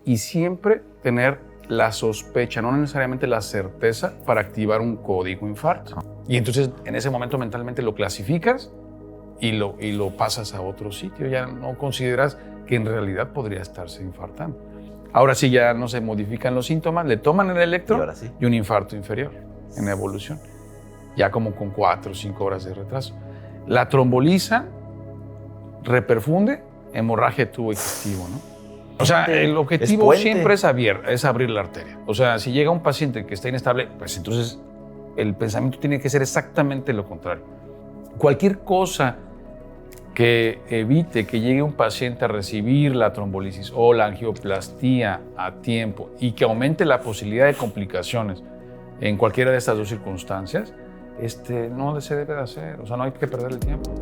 y siempre tener la sospecha, no necesariamente la certeza, para activar un código infarto. Y entonces en ese momento mentalmente lo clasificas y lo pasas a otro sitio. Ya no consideras que en realidad podría estarse infartando. Ahora sí ya no se modifican los síntomas, le toman el electro y un infarto inferior en la evolución, ya como con 4 o 5 horas de retraso. La tromboliza, reperfunde, hemorragia de tubo digestivo, ¿no? O sea, el objetivo siempre es abrir la arteria. O sea, si llega un paciente que está inestable, pues entonces el pensamiento tiene que ser exactamente lo contrario. Cualquier cosa que evite que llegue un paciente a recibir la trombolisis o la angioplastía a tiempo y que aumente la posibilidad de complicaciones en cualquiera de estas dos circunstancias, no se debe de hacer. O sea, no hay que perder el tiempo.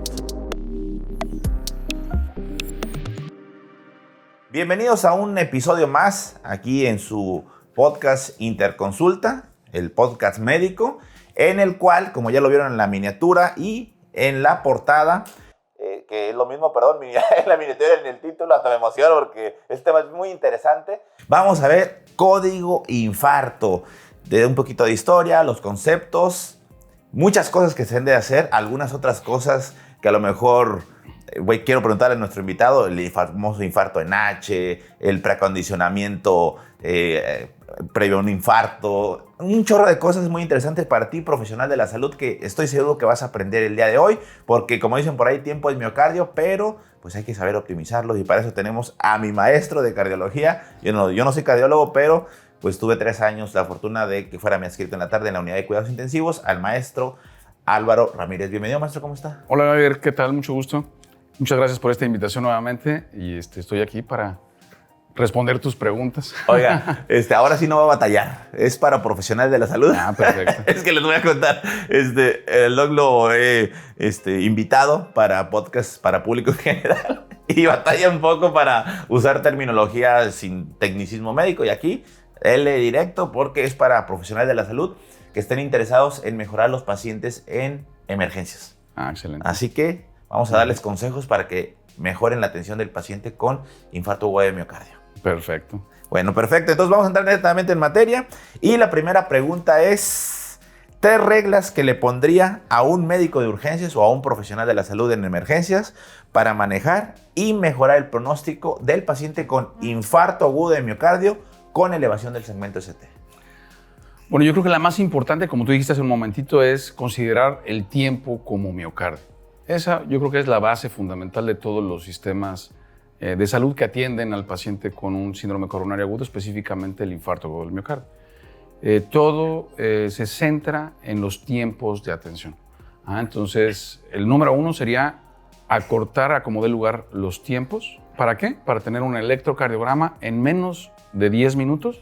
Bienvenidos a un episodio más aquí en su podcast Interconsulta, el podcast médico, en el cual, como ya lo vieron en la miniatura y en la portada, que es lo mismo, perdón, en la miniatura y en el título, hasta me emociono porque este tema es muy interesante. Vamos a ver código infarto, de un poquito de historia, los conceptos, muchas cosas que se deben de hacer, algunas otras cosas que a lo mejor quiero preguntarle a nuestro invitado, el famoso infarto en H, el preacondicionamiento previo a un infarto, un chorro de cosas muy interesantes para ti, profesional de la salud, que estoy seguro que vas a aprender el día de hoy, porque como dicen por ahí, tiempo es miocardio, pero pues hay que saber optimizarlo y para eso tenemos a mi maestro de cardiología. Yo no soy cardiólogo, pero pues tuve 3 años la fortuna de que fuera mi adscrito en la tarde en la unidad de cuidados intensivos, al maestro Álvaro Ramírez. Bienvenido, maestro, ¿cómo está? Hola, Javier, ¿qué tal? Mucho gusto. Muchas gracias por esta invitación nuevamente y estoy aquí para responder tus preguntas. Oiga, ahora sí no va a batallar. Es para profesionales de la salud. Ah, perfecto. Es que les voy a contar. El doc lo he invitado para podcast para público en general y batalla un poco para usar terminología sin tecnicismo médico. Y aquí, L directo, porque es para profesionales de la salud que estén interesados en mejorar los pacientes en emergencias. Ah, excelente. Así que vamos a darles consejos para que mejoren la atención del paciente con infarto agudo de miocardio. Perfecto. Bueno, perfecto. Entonces vamos a entrar directamente en materia. Y la primera pregunta es 3 reglas que le pondría a un médico de urgencias o a un profesional de la salud en emergencias para manejar y mejorar el pronóstico del paciente con infarto agudo de miocardio con elevación del segmento ST. Bueno, yo creo que la más importante, como tú dijiste hace un momentito, es considerar el tiempo como miocardio. Esa yo creo que es la base fundamental de todos los sistemas de salud que atienden al paciente con un síndrome coronario agudo, específicamente el infarto agudo del miocardio. Todo se centra en los tiempos de atención. Entonces, el número 1 sería acortar a como dé lugar los tiempos. ¿Para qué? Para tener un electrocardiograma en menos de 10 minutos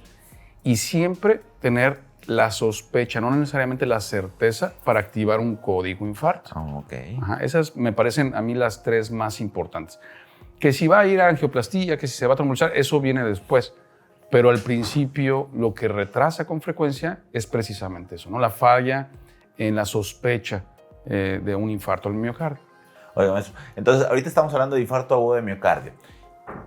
y siempre tener la sospecha, no necesariamente la certeza, para activar un código infarto. Okay. Esas me parecen a mí las 3 más importantes. Que si va a ir a angioplastía, que si se va a trombolizar, eso viene después. Pero al principio lo que retrasa con frecuencia es precisamente eso, ¿no? La falla en la sospecha de un infarto al miocardio. Oiga, maestro, entonces ahorita estamos hablando de infarto agudo de miocardio.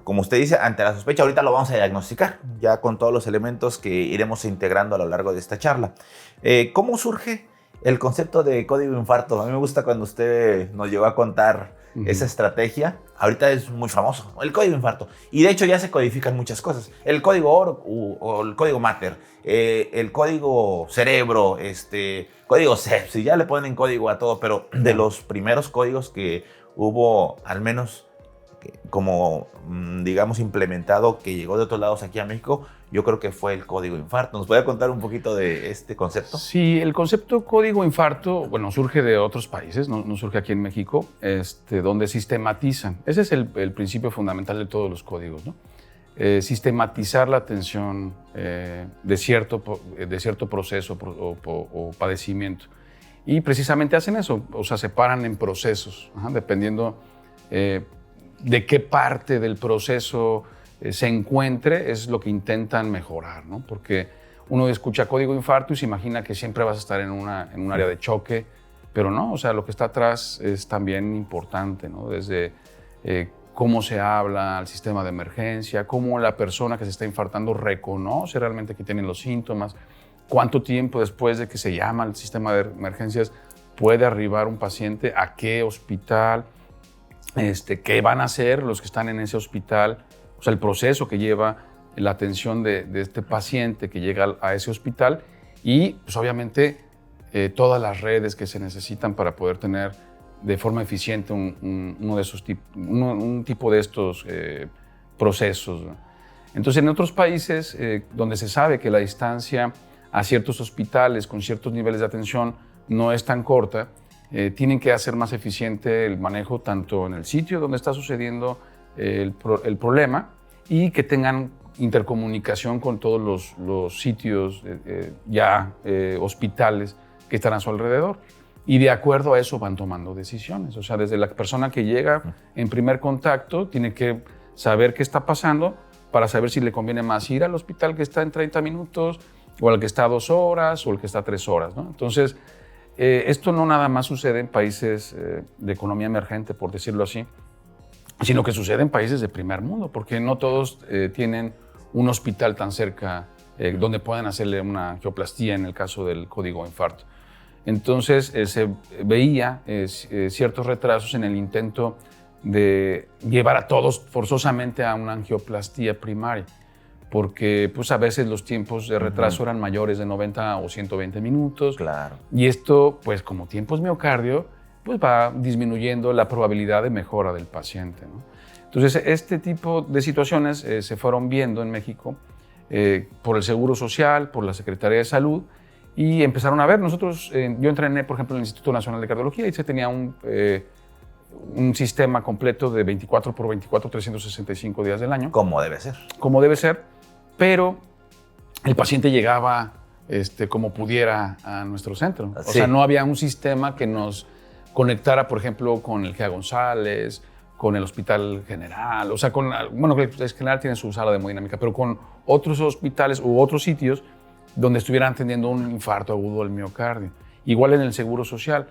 Como usted dice, ante la sospecha, ahorita lo vamos a diagnosticar, ya con todos los elementos que iremos integrando a lo largo de esta charla. ¿Cómo surge el concepto de código infarto? A mí me gusta cuando usted nos llegó a contar esa estrategia. Ahorita es muy famoso, el código infarto. Y de hecho ya se codifican muchas cosas. El código OR o el código MATER, el código cerebro, código sepsis, ya le ponen código a todo, pero de los primeros códigos que hubo, al menos como, digamos, implementado, que llegó de otros lados aquí a México, yo creo que fue el código infarto. ¿Nos puede contar un poquito de este concepto? Sí, el concepto código infarto, bueno, surge de otros países, no surge aquí en México, donde sistematizan. Ese es el principio fundamental de todos los códigos, ¿no? Sistematizar la atención de cierto proceso o padecimiento. Y precisamente hacen eso, o sea, separan en procesos, dependiendo de qué parte del proceso se encuentre, es lo que intentan mejorar, ¿no? Porque uno escucha código infarto y se imagina que siempre vas a estar en un área de choque, pero no, o sea, lo que está atrás es también importante, ¿no? Desde cómo se habla al sistema de emergencia, cómo la persona que se está infartando reconoce realmente que tiene los síntomas, cuánto tiempo después de que se llama al sistema de emergencias puede arribar un paciente, a qué hospital, qué van a hacer los que están en ese hospital, o sea, el proceso que lleva la atención de este paciente que llega a ese hospital y, pues, obviamente, todas las redes que se necesitan para poder tener de forma eficiente un tipo de estos procesos, ¿no? Entonces, en otros países donde se sabe que la distancia a ciertos hospitales con ciertos niveles de atención no es tan corta, tienen que hacer más eficiente el manejo tanto en el sitio donde está sucediendo el problema y que tengan intercomunicación con todos los sitios, hospitales que están a su alrededor. Y de acuerdo a eso van tomando decisiones. O sea, desde la persona que llega en primer contacto tiene que saber qué está pasando para saber si le conviene más ir al hospital que está en 30 minutos o al que está 2 horas o el que está 3 horas, ¿no? Entonces, esto no nada más sucede en países de economía emergente, por decirlo así, sino que sucede en países de primer mundo, porque no todos tienen un hospital tan cerca donde puedan hacerle una angioplastía en el caso del código infarto. Entonces se veía ciertos retrasos en el intento de llevar a todos forzosamente a una angioplastía primaria, porque pues, a veces los tiempos de retraso eran mayores de 90 o 120 minutos. Claro. Y esto, pues como tiempos miocardio, pues va disminuyendo la probabilidad de mejora del paciente, ¿no? Entonces, este tipo de situaciones se fueron viendo en México por el Seguro Social, por la Secretaría de Salud, y empezaron a ver. Nosotros, yo entrené, por ejemplo, en el Instituto Nacional de Cardiología y se tenía un sistema completo de 24 por 24, 365 días del año. Como debe ser. Como debe ser, pero el paciente llegaba como pudiera a nuestro centro. O sea, no había un sistema que nos conectara, por ejemplo, con el GEA González, con el Hospital General, o sea, bueno, el General tiene su sala de hemodinámica, pero con otros hospitales u otros sitios donde estuvieran atendiendo un infarto agudo del miocardio. Igual en el Seguro Social,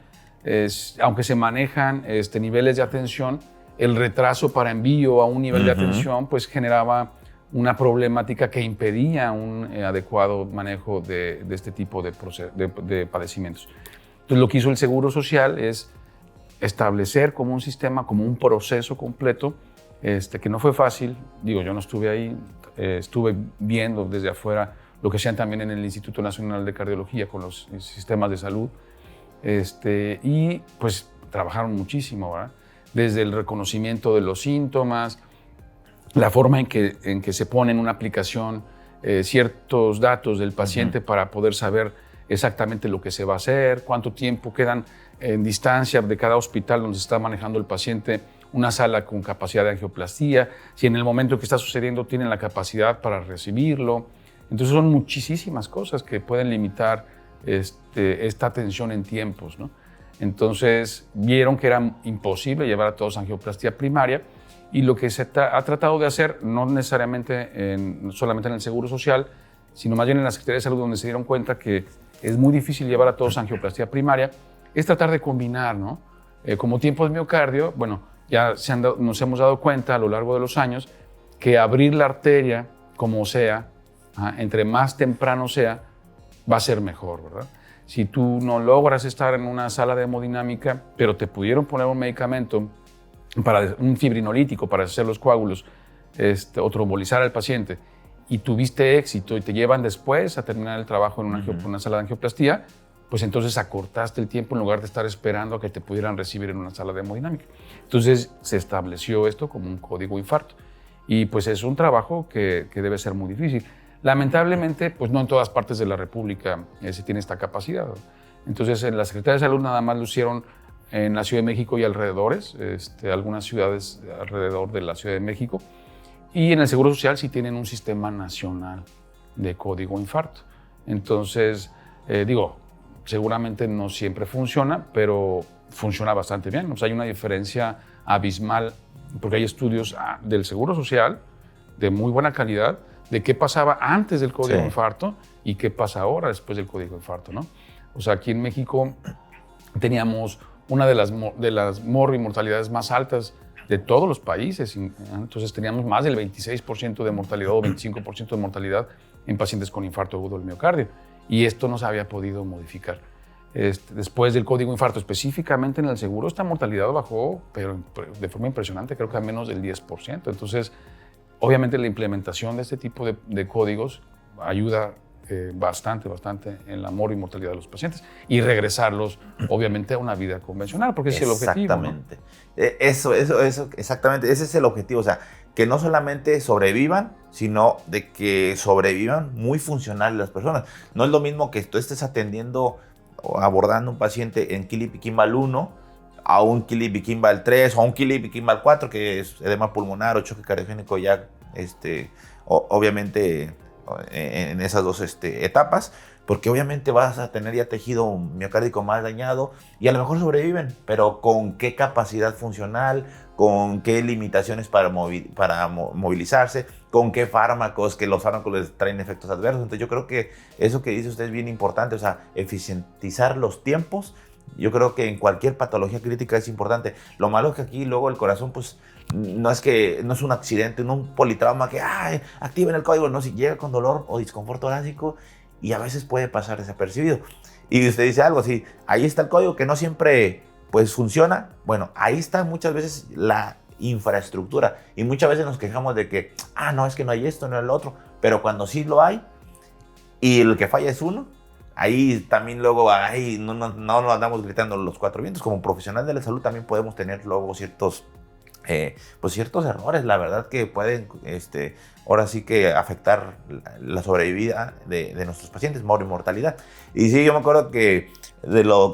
aunque se manejan niveles de atención, el retraso para envío a un nivel de atención pues generaba una problemática que impedía un adecuado manejo de este tipo de padecimientos. Entonces, lo que hizo el Seguro Social es establecer como un sistema, como un proceso completo, que no fue fácil. Digo, yo no estuve ahí, estuve viendo desde afuera lo que hacían también en el Instituto Nacional de Cardiología con los sistemas de salud, y pues trabajaron muchísimo, ¿verdad? Desde el reconocimiento de los síntomas, la forma en que se pone en una aplicación ciertos datos del paciente para poder saber exactamente lo que se va a hacer, cuánto tiempo quedan en distancia de cada hospital donde se está manejando el paciente una sala con capacidad de angioplastía, si en el momento que está sucediendo tienen la capacidad para recibirlo. Entonces son muchísimas cosas que pueden limitar esta atención en tiempos, ¿no? Entonces vieron que era imposible llevar a todos a angioplastía primaria y lo que se ha tratado de hacer, no necesariamente solamente en el Seguro Social, sino más bien en la Secretaría de Salud, donde se dieron cuenta que es muy difícil llevar a todos a angioplastía primaria, es tratar de combinar, ¿no? Como tiempos de miocardio, bueno, ya nos hemos dado cuenta a lo largo de los años que abrir la arteria como sea, entre más temprano sea, va a ser mejor, ¿verdad? Si tú no logras estar en una sala de hemodinámica, pero te pudieron poner un medicamento, un fibrinolítico para hacer los coágulos, o trombolizar al paciente, y tuviste éxito y te llevan después a terminar el trabajo en una sala de angioplastía, pues entonces acortaste el tiempo en lugar de estar esperando a que te pudieran recibir en una sala de hemodinámica. Entonces se estableció esto como un código infarto. Y pues es un trabajo que debe ser muy difícil. Lamentablemente, pues no en todas partes de la República se tiene esta capacidad. Entonces en la Secretaría de Salud nada más lo hicieron en la Ciudad de México y alrededores, algunas ciudades alrededor de la Ciudad de México. Y en el Seguro Social sí tienen un sistema nacional de código infarto. Entonces, seguramente no siempre funciona, pero funciona bastante bien. O sea, hay una diferencia abismal, porque hay estudios del Seguro Social de muy buena calidad, de qué pasaba antes del código infarto y qué pasa ahora después del código infarto, ¿no? O sea, aquí en México teníamos una de las mortalidades más altas de todos los países. Entonces teníamos más del 26% de mortalidad o 25% de mortalidad en pacientes con infarto agudo del miocardio. Y esto no se había podido modificar. Después del código infarto, específicamente en el seguro, esta mortalidad bajó, pero de forma impresionante, creo que a menos del 10%. Entonces, obviamente la implementación de este tipo de códigos ayuda bastante en la mortalidad de los pacientes y regresarlos, obviamente, a una vida convencional, porque ese es el objetivo. Exactamente. ¿No? Eso, exactamente. Ese es el objetivo. O sea, que no solamente sobrevivan, sino de que sobrevivan muy funcionales las personas. No es lo mismo que tú estés atendiendo o abordando un paciente en Kili-Piquimbal 1 a un Kili-Piquimbal 3 o a un Kili-Piquimbal 4, que es edema pulmonar o choque cardiogénico ya, obviamente, en esas dos etapas, porque obviamente vas a tener ya tejido miocárdico más dañado y a lo mejor sobreviven, pero ¿con qué capacidad funcional? ¿Con qué limitaciones para movilizarse? ¿Con qué fármacos? Que los fármacos les traen efectos adversos. Entonces yo creo que eso que dice usted es bien importante, o sea, eficientizar los tiempos. Yo creo que en cualquier patología crítica es importante. Lo malo es que aquí luego el corazón, pues, no es un accidente, no un politrauma que activen el código, no, si llega con dolor o disconfort torácico y a veces puede pasar desapercibido. Y usted dice algo así, ahí está el código que no siempre pues funciona. Bueno, ahí está muchas veces la infraestructura y muchas veces nos quejamos de que, no, es que no hay esto, no hay lo otro, pero cuando sí lo hay y el que falla es uno, ahí también luego no nos andamos gritando los cuatro vientos. Como profesional de la salud también podemos tener luego ciertos errores, la verdad, que pueden ahora sí que afectar la sobrevida de nuestros pacientes, mortalidad. Y sí, yo me acuerdo que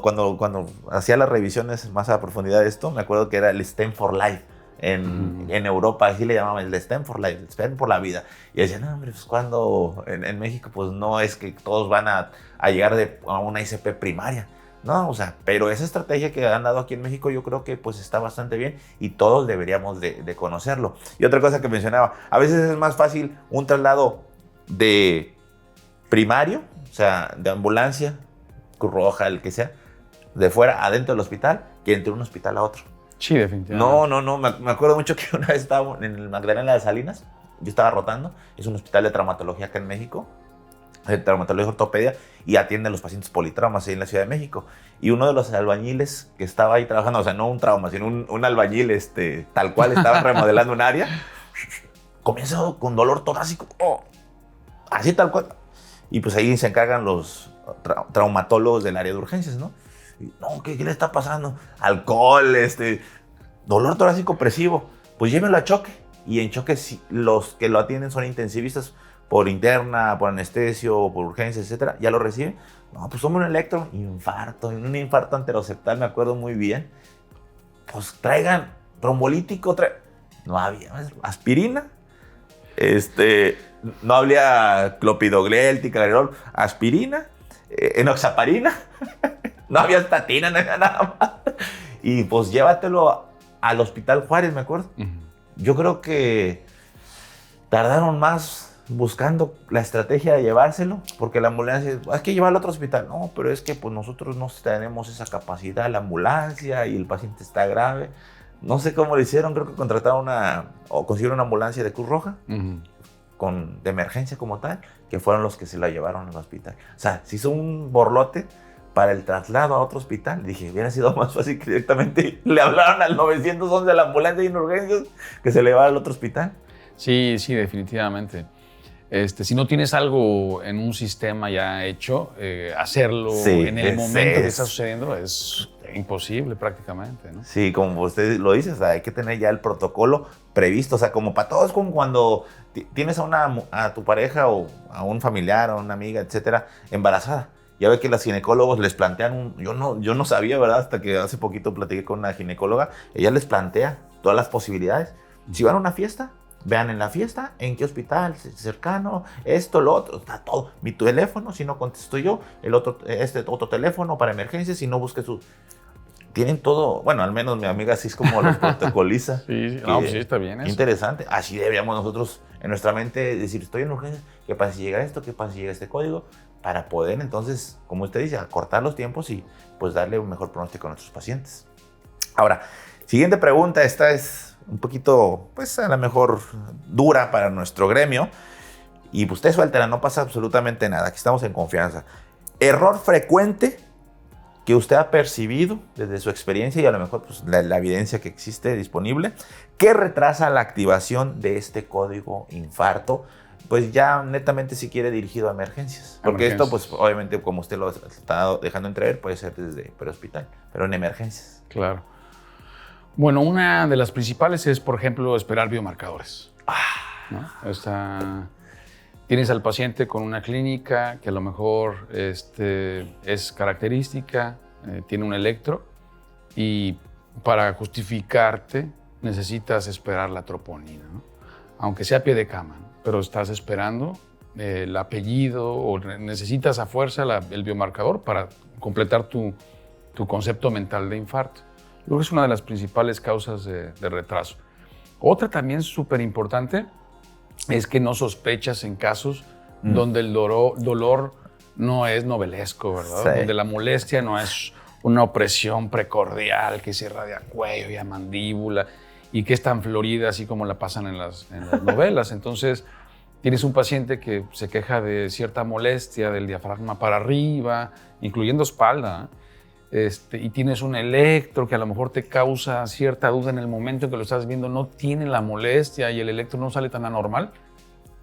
cuando hacía las revisiones más a profundidad de esto, me acuerdo que era el STEM for Life. En Europa así le llamaban el STEM for Life, el STEM por la vida. Y decían, no, hombre, pues cuando en México pues no es que todos van a llegar a una ICP primaria. No, o sea, pero esa estrategia que han dado aquí en México yo creo que pues está bastante bien y todos deberíamos de conocerlo. Y otra cosa que mencionaba, a veces es más fácil un traslado de primario, o sea, de ambulancia, Cruz Roja, el que sea, de fuera adentro del hospital, que entre un hospital a otro. Sí, definitivamente. No, me acuerdo mucho que una vez estaba en el Magdalena de Salinas, yo estaba rotando, es un hospital de traumatología acá en México, de traumatología y ortopedia, y atiende a los pacientes politraumas ahí en la Ciudad de México. Y uno de los albañiles que estaba ahí trabajando, o sea, no un trauma, sino un albañil tal cual estaba remodelando un área, comienza con dolor torácico, así tal cual. Y pues ahí se encargan los traumatólogos del área de urgencias, ¿no? Y, no, ¿qué le está pasando? Alcohol, dolor torácico opresivo. Pues llévenlo a choque. Y en choque los que lo atienden son intensivistas por interna, por anestesio, por urgencias, etcétera. Ya lo reciben. No, pues toma un electro, un infarto anteroseptal, me acuerdo muy bien. Pues traigan trombolítico, no había aspirina, no había clopidogrel, ticagrelor, aspirina, enoxaparina, no había estatina, no había nada más. Y pues llévatelo al Hospital Juárez, me acuerdo. Yo creo que tardaron más buscando la estrategia de llevárselo, porque la ambulancia, hay que llevarlo a otro hospital. No, pero es que pues nosotros no tenemos esa capacidad, la ambulancia, y el paciente está grave. No sé cómo lo hicieron, creo que contrataron o consiguieron una ambulancia de Cruz Roja, de emergencia como tal, que fueron los que se la llevaron al hospital. O sea, se hizo un borlote para el traslado a otro hospital. Dije, hubiera sido más fácil que directamente le hablaron al 911 de la ambulancia de urgencias que se le llevara al otro hospital. Sí, definitivamente. Si no tienes algo en un sistema ya hecho, hacerlo en el momento que está sucediendo es imposible prácticamente, ¿no? Sí, como usted lo dice, o sea, hay que tener ya el protocolo previsto, o sea, como para todos, como cuando tienes a tu pareja o a un familiar o a una amiga, etcétera, embarazada. Ya ve que los ginecólogos les plantean yo no sabía, ¿verdad? Hasta que hace poquito platiqué con una ginecóloga, ella les plantea todas las posibilidades. Si van a una fiesta, vean en la fiesta, en qué hospital cercano, esto, lo otro, está todo. Mi teléfono, si no contesto yo, el otro teléfono para emergencias, si no busque tienen todo, bueno, al menos mi amiga así es como los protocoliza. Sí, pues sí, está bien eso. Interesante. Así deberíamos nosotros en nuestra mente decir, estoy en urgencia, ¿qué pasa si llega esto? ¿Qué pasa si llega este código? Para poder entonces, como usted dice, acortar los tiempos y pues darle un mejor pronóstico a nuestros pacientes. Ahora, siguiente pregunta, esta es un poquito, pues a lo mejor dura para nuestro gremio. Y usted suéltela, no pasa absolutamente nada. Aquí estamos en confianza. Error frecuente que usted ha percibido desde su experiencia y a lo mejor pues, la evidencia que existe disponible, que retrasa la activación de este código infarto, pues ya netamente si quiere dirigido a emergencias. Porque esto, pues obviamente, como usted lo está dejando entrever, puede ser desde prehospital, pero en emergencias. Claro. Bueno, una de las principales es, por ejemplo, esperar biomarcadores. ¿No? Tienes al paciente con una clínica que a lo mejor es característica, tiene un electro, y para justificarte necesitas esperar la troponina, ¿no? Aunque sea a pie de cama, ¿no? Pero estás esperando el apellido o necesitas a fuerza el biomarcador para completar tu concepto mental de infarto. Creo que es una de las principales causas de retraso. Otra también súper importante es que no sospechas en casos donde el dolor no es novelesco, ¿verdad? Sí. Donde la molestia no es una opresión precordial que se irradia a cuello y a mandíbula y que es tan florida así como la pasan en las novelas. Entonces, tienes un paciente que se queja de cierta molestia del diafragma para arriba, incluyendo espalda, y tienes un electro que a lo mejor te causa cierta duda en el momento en que lo estás viendo, no tiene la molestia y el electro no sale tan anormal.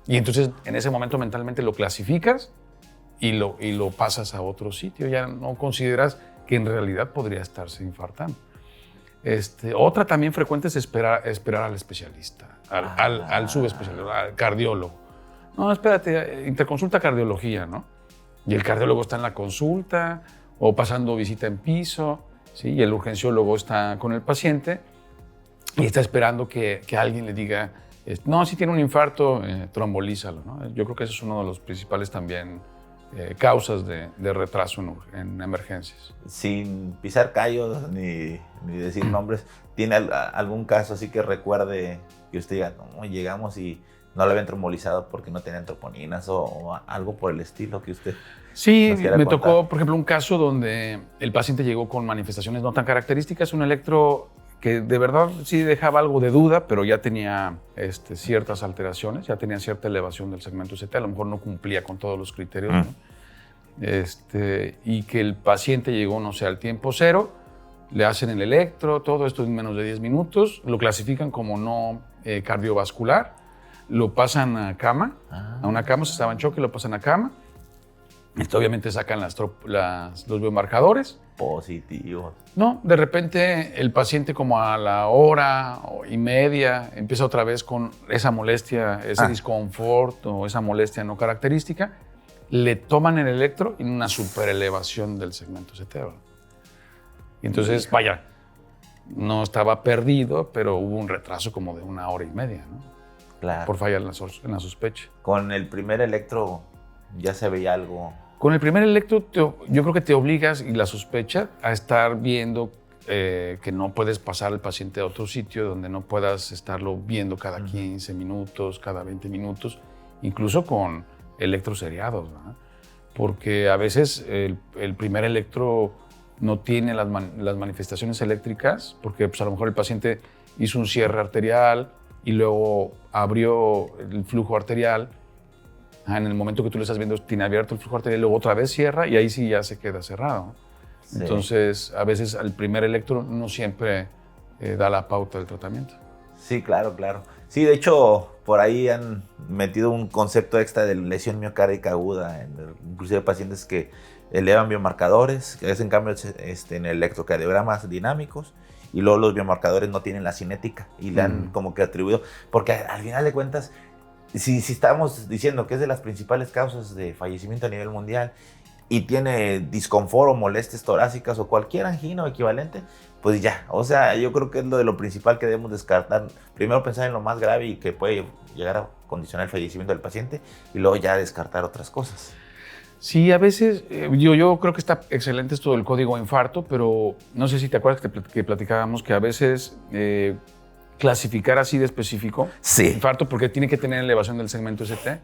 Y entonces en ese momento mentalmente lo clasificas y lo pasas a otro sitio. Ya no consideras que en realidad podría estarse infartando. Otra también frecuente es esperar al especialista, al subespecialista, al cardiólogo. No, espérate, interconsulta cardiología, ¿no? Y el cardiólogo está en la consulta o pasando visita en piso, ¿sí? Y el urgenciólogo está con el paciente y está esperando que alguien le diga, no, si tiene un infarto, trombolízalo, ¿no? Yo creo que eso es uno de los principales también causas de retraso en emergencias. Sin pisar callos ni decir nombres, ¿tiene algún caso así que recuerde que usted diga, no, llegamos y no le habían trombolizado porque no tenían troponinas o algo por el estilo que usted... Sí, me tocó, por ejemplo, un caso donde el paciente llegó con manifestaciones no tan características, un electro que de verdad sí dejaba algo de duda, pero ya tenía ciertas alteraciones, ya tenía cierta elevación del segmento ST, a lo mejor no cumplía con todos los criterios, ¿no? Y que el paciente llegó, no sé, al tiempo cero, le hacen el electro, todo esto en menos de 10 minutos, lo clasifican como no cardiovascular, lo pasan a cama, a una cama, se estaba en choque, lo pasan a cama. Obviamente sacan los biomarcadores. Positivos. No, de repente el paciente como a la hora y media empieza otra vez con esa molestia, ese disconfort o esa molestia no característica. Le toman el electro y una superelevación del segmento ST. Y entonces, vaya, no estaba perdido, pero hubo un retraso como de 1 hora y media, ¿no? Claro. Por falla en la sospecha. Con el primer electro ya se veía algo. Con el primer electro, yo creo que te obligas, y la sospecha, a estar viendo que no puedes pasar al paciente a otro sitio donde no puedas estarlo viendo cada 15 minutos, cada 20 minutos, incluso con electros seriados, ¿no? Porque a veces el primer electro no tiene las manifestaciones eléctricas, porque pues, a lo mejor el paciente hizo un cierre arterial y luego abrió el flujo arterial. En el momento que tú lo estás viendo, tiene abierto el flujo arterial, luego otra vez cierra y ahí sí ya se queda cerrado. Sí. Entonces, a veces el primer electro no siempre da la pauta del tratamiento. Sí, claro, claro. Sí, de hecho, por ahí han metido un concepto extra de lesión miocárdica aguda, inclusive pacientes que elevan biomarcadores, que hacen cambios en electrocardiogramas dinámicos, y luego los biomarcadores no tienen la cinética y le han como que atribuido, porque al final de cuentas, si estamos diciendo que es de las principales causas de fallecimiento a nivel mundial y tiene disconfort o molestias torácicas o cualquier angina o equivalente, pues ya, o sea, yo creo que es lo principal que debemos descartar. Primero pensar en lo más grave y que puede llegar a condicionar el fallecimiento del paciente y luego ya descartar otras cosas. Sí, a veces, yo creo que está excelente esto del código infarto, pero no sé si te acuerdas que platicábamos que a veces clasificar así de específico infarto, porque tiene que tener elevación del segmento ST,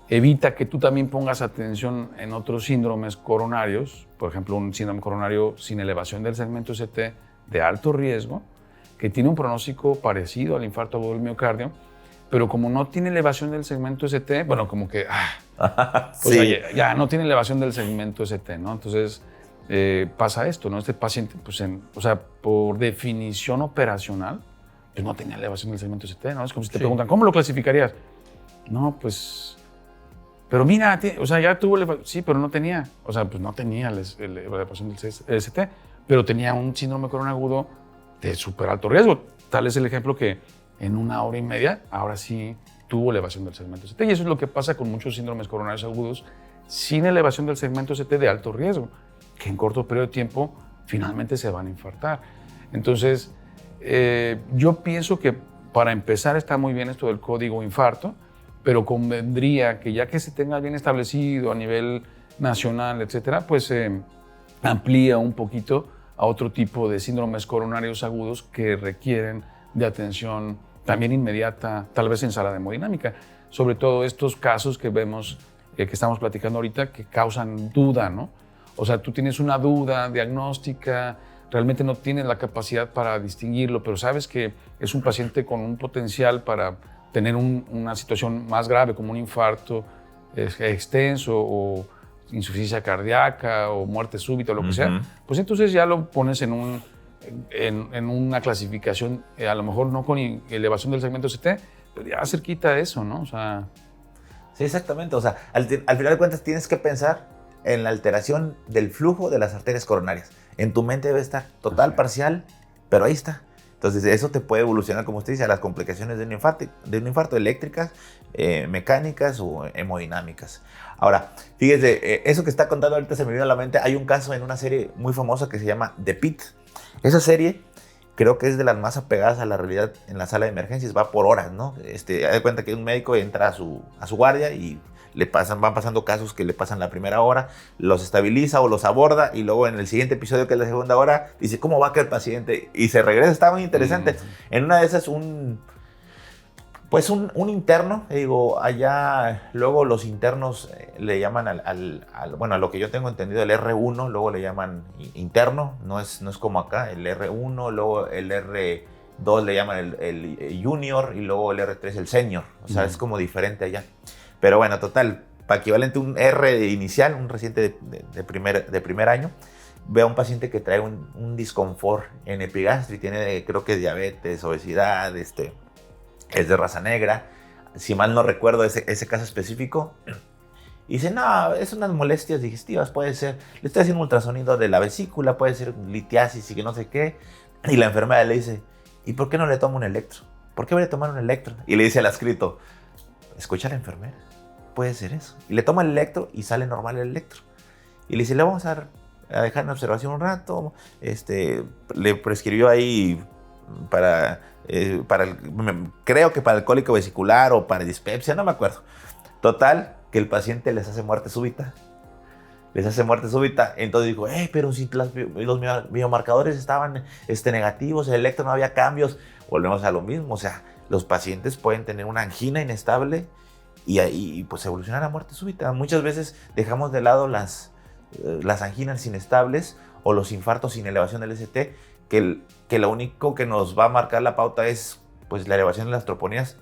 evita que tú también pongas atención en otros síndromes coronarios, por ejemplo, un síndrome coronario sin elevación del segmento ST de alto riesgo, que tiene un pronóstico parecido al infarto agudo del miocardio, pero como no tiene elevación del segmento ST, bueno, como que pues Sí. ya no tiene elevación del segmento ST, ¿no? Entonces pasa esto, ¿no? Este paciente, pues o sea, por definición operacional, pues no tenía elevación del segmento ST, ¿no? Es como si te preguntan, ¿cómo lo clasificarías? No, pues, pero mira, o sea, ya tuvo elevación, sí, pero no tenía, o sea, pues no tenía la elevación del ST, pero tenía un síndrome coronariano agudo de súper alto riesgo. Tal es el ejemplo que en 1 hora y media, ahora sí tuvo elevación del segmento ST. Y eso es lo que pasa con muchos síndromes coronarios agudos sin elevación del segmento ST de alto riesgo, que en corto periodo de tiempo finalmente se van a infartar. Entonces, yo pienso que para empezar está muy bien esto del código infarto, pero convendría que ya que se tenga bien establecido a nivel nacional, etcétera, pues se amplía un poquito a otro tipo de síndromes coronarios agudos que requieren de atención también inmediata, tal vez en sala de hemodinámica. Sobre todo estos casos que vemos, que estamos platicando ahorita, que causan duda, ¿no? O sea, tú tienes una duda diagnóstica, realmente no tienes la capacidad para distinguirlo, pero sabes que es un paciente con un potencial para tener una situación más grave, como un infarto extenso o insuficiencia cardíaca o muerte súbita o lo que sea, pues entonces ya lo pones en una clasificación, a lo mejor no con elevación del segmento ST, pero ya cerquita de eso, ¿no? O sea... Sí, exactamente. O sea, al final de cuentas tienes que pensar en la alteración del flujo de las arterias coronarias. En tu mente debe estar total, parcial, pero ahí está. Entonces eso te puede evolucionar, como usted dice, a las complicaciones de un infarto eléctricas, mecánicas o hemodinámicas. Ahora, fíjese, eso que está contando ahorita se me vino a la mente. Hay un caso en una serie muy famosa que se llama The Pitt. Esa serie creo que es de las más apegadas a la realidad en la sala de emergencias, va por horas, ¿no? Haz de cuenta que un médico entra a su guardia y van pasando casos que le pasan la primera hora, los estabiliza o los aborda y luego en el siguiente episodio, que es la segunda hora, dice cómo va a quedar el paciente y se regresa. Está muy interesante. En una de esas un interno, digo, allá luego los internos le llaman bueno, a lo que yo tengo entendido, el R1, luego le llaman interno, no es como acá, el R1, luego el R2 le llaman el junior y luego el R3 el senior, o sea, es como diferente allá. Pero bueno, total, para equivalente a un R inicial, un reciente de primer año, ve a un paciente que trae un disconfort en epigastrio y tiene, creo que diabetes, obesidad, es de raza negra, si mal no recuerdo ese caso específico. Y dice, no, es unas molestias digestivas, puede ser, le estoy haciendo un ultrasonido de la vesícula, puede ser litiasis y que no sé qué. Y la enfermera le dice, ¿y por qué no le toma un electro? ¿Por qué voy a tomar un electro? Y le dice al adscrito, escucha a la enfermera, puede ser eso. Y le toma el electro y sale normal el electro. Y le dice, le vamos a dejar en observación un rato. Le prescribió ahí creo que para el cólico vesicular o para dispepsia, no me acuerdo. Total, que el paciente les hace muerte súbita. Entonces dijo, pero si los biomarcadores estaban negativos, el electro no había cambios. Volvemos a lo mismo, o sea, los pacientes pueden tener una angina inestable y ahí pues evolucionar a muerte súbita. Muchas veces dejamos de lado las anginas inestables o los infartos sin elevación del ST, que lo único que nos va a marcar la pauta es pues la elevación de las troponías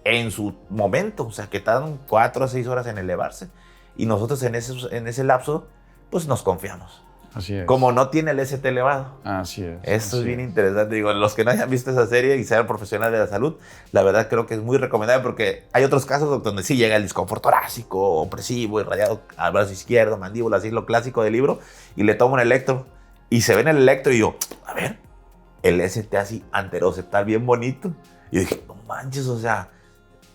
en su momento, o sea, que tardan 4 a 6 horas en elevarse. Y nosotros en ese lapso, pues nos confiamos. Así es. Como no tiene el ST elevado. Así es. Esto es bien interesante. Digo, los que no hayan visto esa serie y sean profesionales de la salud, la verdad creo que es muy recomendable porque hay otros casos donde sí llega el disconfort torácico, opresivo, irradiado al brazo izquierdo, mandíbula, así lo clásico del libro, y le tomo un electro y se ve en el electro y yo, a ver, el ST así anteroceptal bien bonito. Y yo dije, no manches, o sea,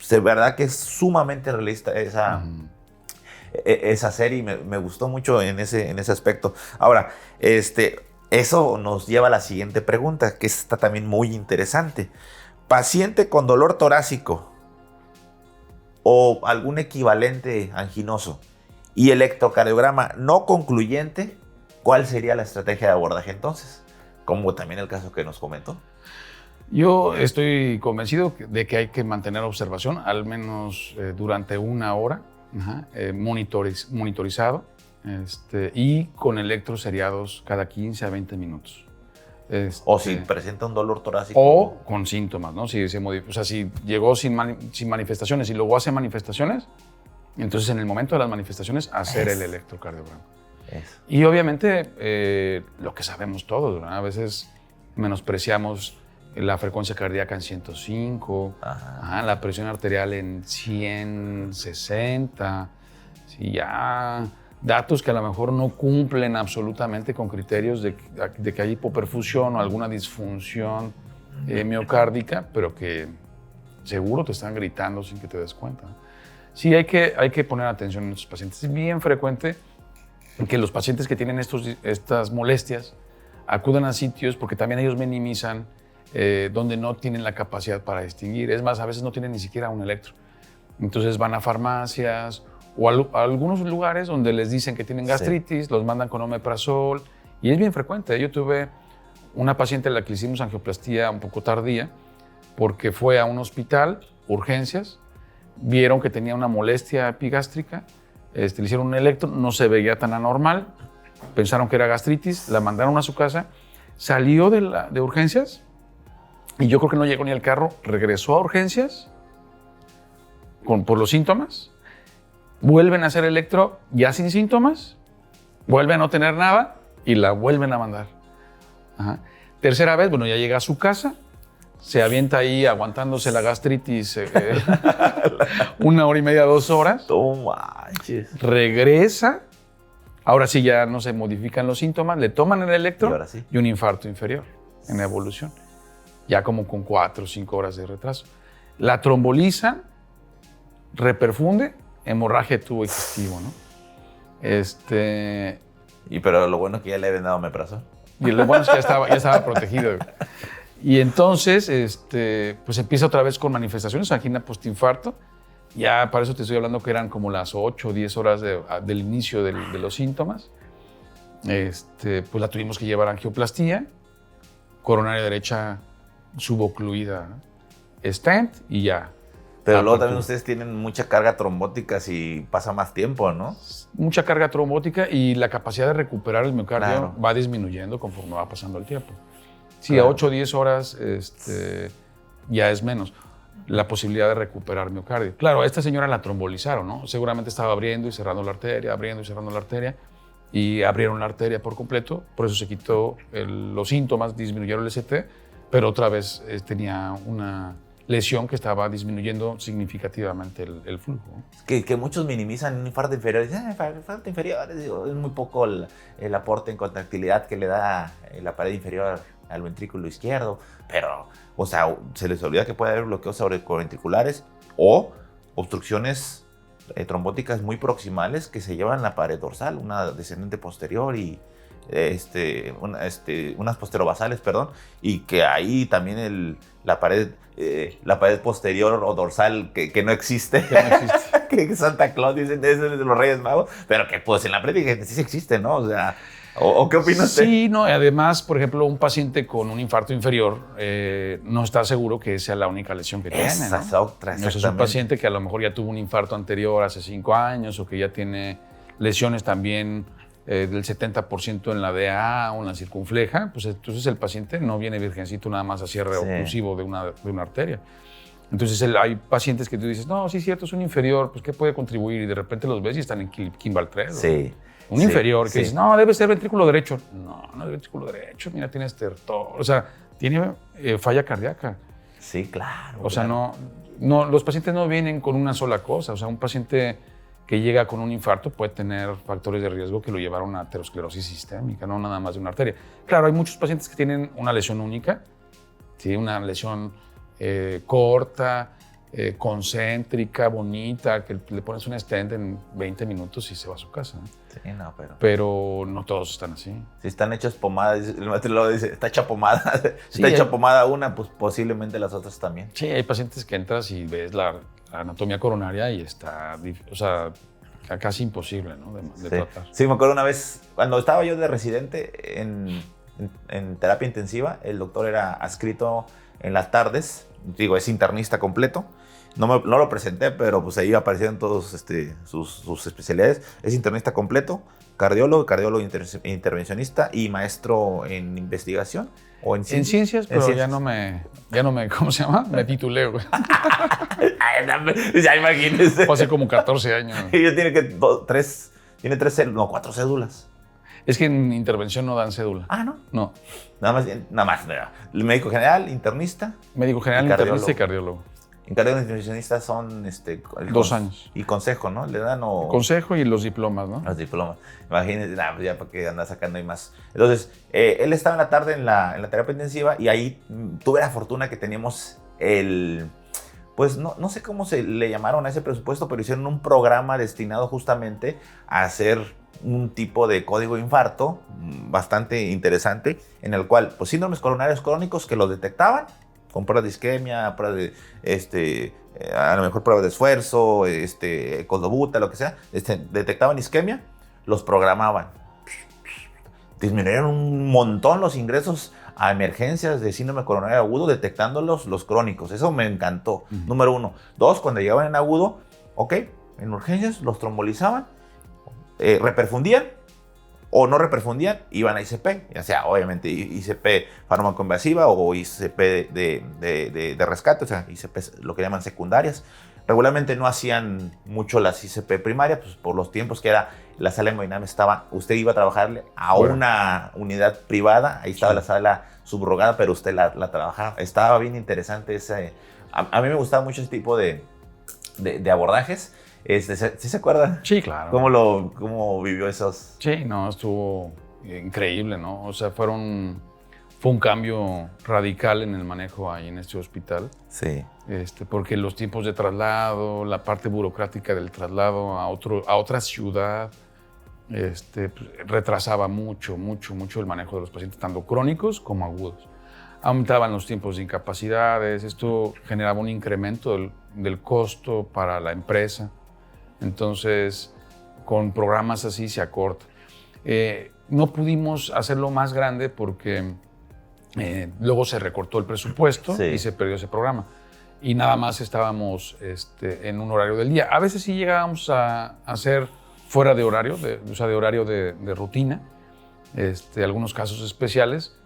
de verdad que es sumamente realista esa serie y me gustó mucho en ese aspecto. Ahora, eso nos lleva a la siguiente pregunta, que está también muy interesante. Paciente con dolor torácico o algún equivalente anginoso y electrocardiograma no concluyente, ¿cuál sería la estrategia de abordaje entonces? Como también el caso que nos comentó. Yo estoy convencido de que hay que mantener observación, al menos durante 1 hora, monitorizado y con electros seriados cada 15 a 20 minutos. O si presenta un dolor torácico. O con síntomas, ¿no? Si llegó sin manifestaciones y luego hace manifestaciones, entonces en el momento de las manifestaciones hacer el electrocardiograma. Eso. Y obviamente lo que sabemos todos, ¿verdad? A veces menospreciamos la frecuencia cardíaca en 105, la presión arterial en 160, sí, ya datos que a lo mejor no cumplen absolutamente con criterios de que hay hipoperfusión o alguna disfunción miocárdica, pero que seguro te están gritando sin que te des cuenta. Sí, hay que poner atención en estos pacientes. Es bien frecuente que los pacientes que tienen estas molestias acudan a sitios porque también ellos minimizan donde no tienen la capacidad para distinguir. Es más, a veces no tienen ni siquiera un electro. Entonces van a farmacias o a algunos lugares donde les dicen que tienen gastritis, los mandan con omeprazol, y es bien frecuente. Yo tuve una paciente a la que le hicimos angioplastía un poco tardía porque fue a un hospital, urgencias, vieron que tenía una molestia epigástrica, le hicieron un electro, no se veía tan anormal, pensaron que era gastritis, la mandaron a su casa, salió de urgencias y yo creo que no llegó ni al carro, regresó a urgencias por los síntomas, vuelven a hacer electro ya sin síntomas, vuelve a no tener nada y la vuelven a mandar. Tercera vez, bueno, ya llega a su casa, se avienta ahí aguantándose la gastritis 1 hora y media, 2 horas. Regresa, ahora sí ya no se modifican los síntomas, le toman el electro y un infarto inferior en evolución, ya como con 4 o 5 horas de retraso. La trombolizan, reperfunde, hemorragia de tubo digestivo, ¿no? Pero lo bueno es que ya le habían dado omeprazol. Y lo bueno es que ya estaba protegido. Y entonces, pues empieza otra vez con manifestaciones, angina postinfarto. Ya para eso te estoy hablando que eran como las 8 o 10 horas del inicio de los síntomas. Pues la tuvimos que llevar a angioplastía, coronaria derecha subocluida, ¿no? Stent y ya. Pero luego también ustedes tienen mucha carga trombótica si pasa más tiempo, ¿no? Mucha carga trombótica y la capacidad de recuperar el miocardio va disminuyendo conforme va pasando el tiempo. Sí, a 8 o 10 horas ya es menos la posibilidad de recuperar miocardio. Claro, a esta señora la trombolizaron, ¿no? Seguramente estaba abriendo y cerrando la arteria, y abrieron la arteria por completo, por eso se quitó los síntomas, disminuyeron el ST, pero otra vez tenía una lesión que estaba disminuyendo significativamente el flujo. Que muchos minimizan un infarto inferior. Dicen, infarto inferior, es muy poco el aporte en contractilidad que le da la pared inferior al ventrículo izquierdo. Pero, o sea, se les olvida que puede haber bloqueos sobreventriculares o obstrucciones trombóticas muy proximales que se llevan la pared dorsal, una descendente posterior y unas posterobasales, perdón, y que ahí también la pared posterior o dorsal que no existe, que Santa Claus dicen es de los Reyes Magos, pero que pues en la práctica sí existe, ¿no? O sea, ¿o qué opinas? Sí, no, además, por ejemplo, un paciente con un infarto inferior no está seguro que esa sea la única lesión que tiene, ¿no? Exactamente. Es un paciente que a lo mejor ya tuvo un infarto anterior hace 5 años o que ya tiene lesiones también del 70% en la DA o en la circunfleja, pues entonces el paciente no viene virgencito nada más a cierre oclusivo de una arteria. Entonces hay pacientes que tú dices, no, sí es cierto, es un inferior, pues ¿qué puede contribuir? Y de repente los ves y están en Kimball 3. Sí. Un inferior que dices, no, debe ser ventrículo derecho. No es ventrículo derecho, mira, tiene estertor. O sea, tiene falla cardíaca. Sí, claro. O sea, no, los pacientes no vienen con una sola cosa. O sea, un paciente que llega con un infarto puede tener factores de riesgo que lo llevaron a aterosclerosis sistémica, no nada más de una arteria. Claro, hay muchos pacientes que tienen una lesión única, ¿sí? Una lesión corta, concéntrica, bonita, que le pones un stent en 20 minutos y se va a su casa, ¿no? Sí, no, pero no todos están así. Si están hechos pomadas, el maestro luego dice, está hecha pomada. Si está hecha pomada una, pues posiblemente las otras también. Sí, hay pacientes que entras y ves la anatomía coronaria y está, o sea, casi imposible, ¿no? de tratar. Sí, me acuerdo una vez, cuando estaba yo de residente en terapia intensiva, el doctor era adscrito en las tardes, digo, es internista completo, no lo presenté, pero pues ahí aparecieron todos sus especialidades. Es internista completo, cardiólogo intervencionista y maestro en investigación. ¿O en ciencias? En ciencias, pero ya no me, ¿cómo se llama? Me titulé, güey. Ya imagínese. Fue hace como 14 años. Y yo tiene 4 cédulas. Es que en intervención no dan cédula. Ah, ¿no? No. Nada más. El médico general, internista. Médico general, internista y cardiólogo. En cardiólogo intervencionista son 2 años. Y consejo, ¿no? Le dan o... Consejo y los diplomas, ¿no? Los diplomas. Imagínense, pues ya para que anda sacando y más. Entonces, él estaba en la tarde en la terapia intensiva y ahí tuve la fortuna que teníamos pues no sé cómo se le llamaron a ese presupuesto, pero hicieron un programa destinado justamente a hacer un tipo de código de infarto bastante interesante, en el cual, pues, síndromes coronarios crónicos que los detectaban con pruebas de isquemia, pruebas de, a lo mejor pruebas de esfuerzo, coldobuta, lo que sea, detectaban isquemia, los programaban. Disminuyeron un montón los ingresos a emergencias de síndrome coronario agudo, detectándolos los crónicos. Eso me encantó, número 1. 2, cuando llegaban en agudo, en urgencias los trombolizaban, reperfundían o no reperfundían, iban a ICP, ya sea obviamente ICP farmacoinvasiva o ICP de rescate, o sea, ICP lo que llaman secundarias. Regularmente no hacían mucho las ICP primarias, pues por los tiempos que era la sala hemodinamia usted iba a trabajarle a una unidad privada, ahí estaba la sala subrogada, pero usted la trabajaba. Estaba bien interesante ese. A mí me gustaba mucho ese tipo de abordajes. ¿Sí se acuerdan? Sí, claro. ¿Cómo vivió esos? Sí, no, estuvo increíble, ¿no? O sea, fue un cambio radical en el manejo ahí en este hospital. Sí. Porque los tiempos de traslado, la parte burocrática del traslado a otra ciudad, retrasaba mucho el manejo de los pacientes, tanto crónicos como agudos. Aumentaban los tiempos de incapacidades, esto generaba un incremento del costo para la empresa. Entonces, con programas así se acorta. No pudimos hacerlo más grande porque luego se recortó el presupuesto y se perdió ese programa. Y nada más estábamos en un horario del día. A veces sí llegábamos a hacer fuera de horario, de horario de rutina, algunos casos especiales,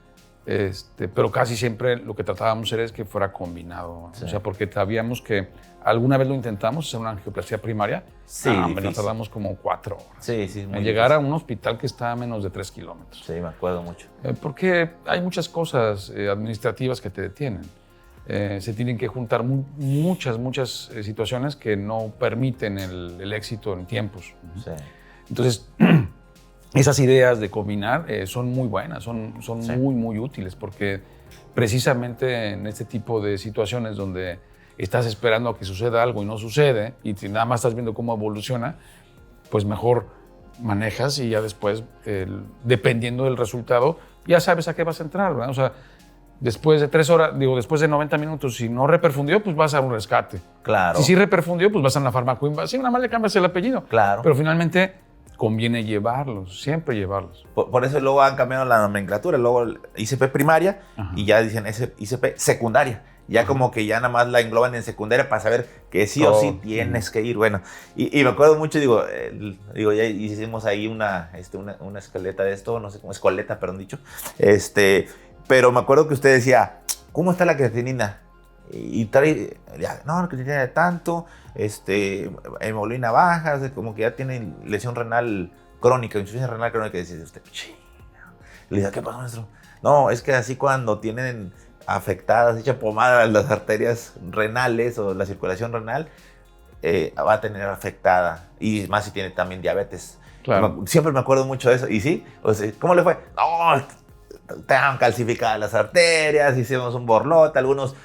pero casi siempre lo que tratábamos de hacer es que fuera combinado. Sí. O sea, porque sabíamos que alguna vez lo intentamos, hacer una angioplastía primaria, nos tardamos como 4 horas. Sí, en llegar a un hospital que está a menos de 3 kilómetros. Sí, me acuerdo mucho. Porque hay muchas cosas administrativas que te detienen. Se tienen que juntar muchas situaciones que no permiten el éxito en tiempos. Sí. Entonces, esas ideas de combinar son muy buenas, son muy útiles, porque precisamente en este tipo de situaciones donde estás esperando a que suceda algo y no sucede, y nada más estás viendo cómo evoluciona, pues mejor manejas y ya después, dependiendo del resultado, ya sabes a qué vas a entrar, ¿verdad? O sea, después de 3 horas, después de 90 minutos, si no reperfundió, pues vas a un rescate. Claro. Si sí reperfundió, pues vas a la farmacoinvasiva, nada más le cambias el apellido. Claro. Pero finalmente conviene siempre llevarlos. Por eso luego han cambiado la nomenclatura, luego ICP primaria y ya dicen ICP secundaria. Ya como que ya nada más la engloban en secundaria para saber que sí o sí tienes que ir. Bueno, y me acuerdo mucho, ya hicimos ahí una escaleta de esto, no sé cómo, escoleta, perdón dicho. Pero me acuerdo que usted decía, ¿cómo está la creatinina? Y trae, no, la creatinina de tanto, hemoglobina baja, o sea, como que ya tiene lesión renal crónica, insuficiencia renal crónica, y dice usted, le dice, ¿qué pasó, maestro? No, es que así cuando tienen afectadas, hecha pomada las arterias renales o la circulación renal, va a tener afectada, y más si tiene también diabetes. Claro. Siempre me acuerdo mucho de eso, y sí, o sea, ¿cómo le fue? No, estaban calcificadas las arterias, hicimos un borlote, algunos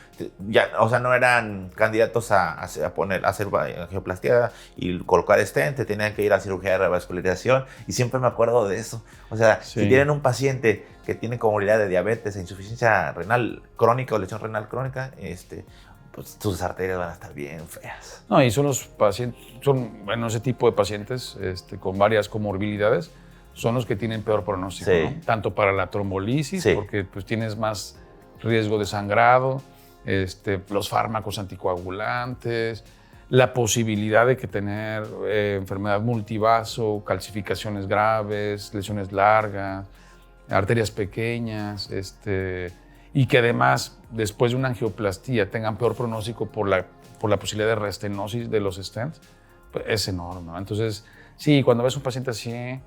ya, o sea, no eran candidatos a hacer angioplastía y colocar stent, tenían que ir a cirugía de revascularización, y siempre me acuerdo de eso. O sea, si tienen un paciente que tiene comorbilidad de diabetes e insuficiencia renal crónica o lesión renal crónica, pues sus arterias van a estar bien feas. No, y son los pacientes, ese tipo de pacientes con varias comorbilidades, son los que tienen peor pronóstico, ¿no? Tanto para la trombolisis, porque pues tienes más riesgo de sangrado, los fármacos anticoagulantes, la posibilidad de que tener enfermedad multivaso, calcificaciones graves, lesiones largas, arterias pequeñas, y que además, después de una angioplastía, tengan peor pronóstico por la posibilidad de restenosis de los stents, pues es enorme, ¿no? Entonces, sí, cuando ves un paciente así,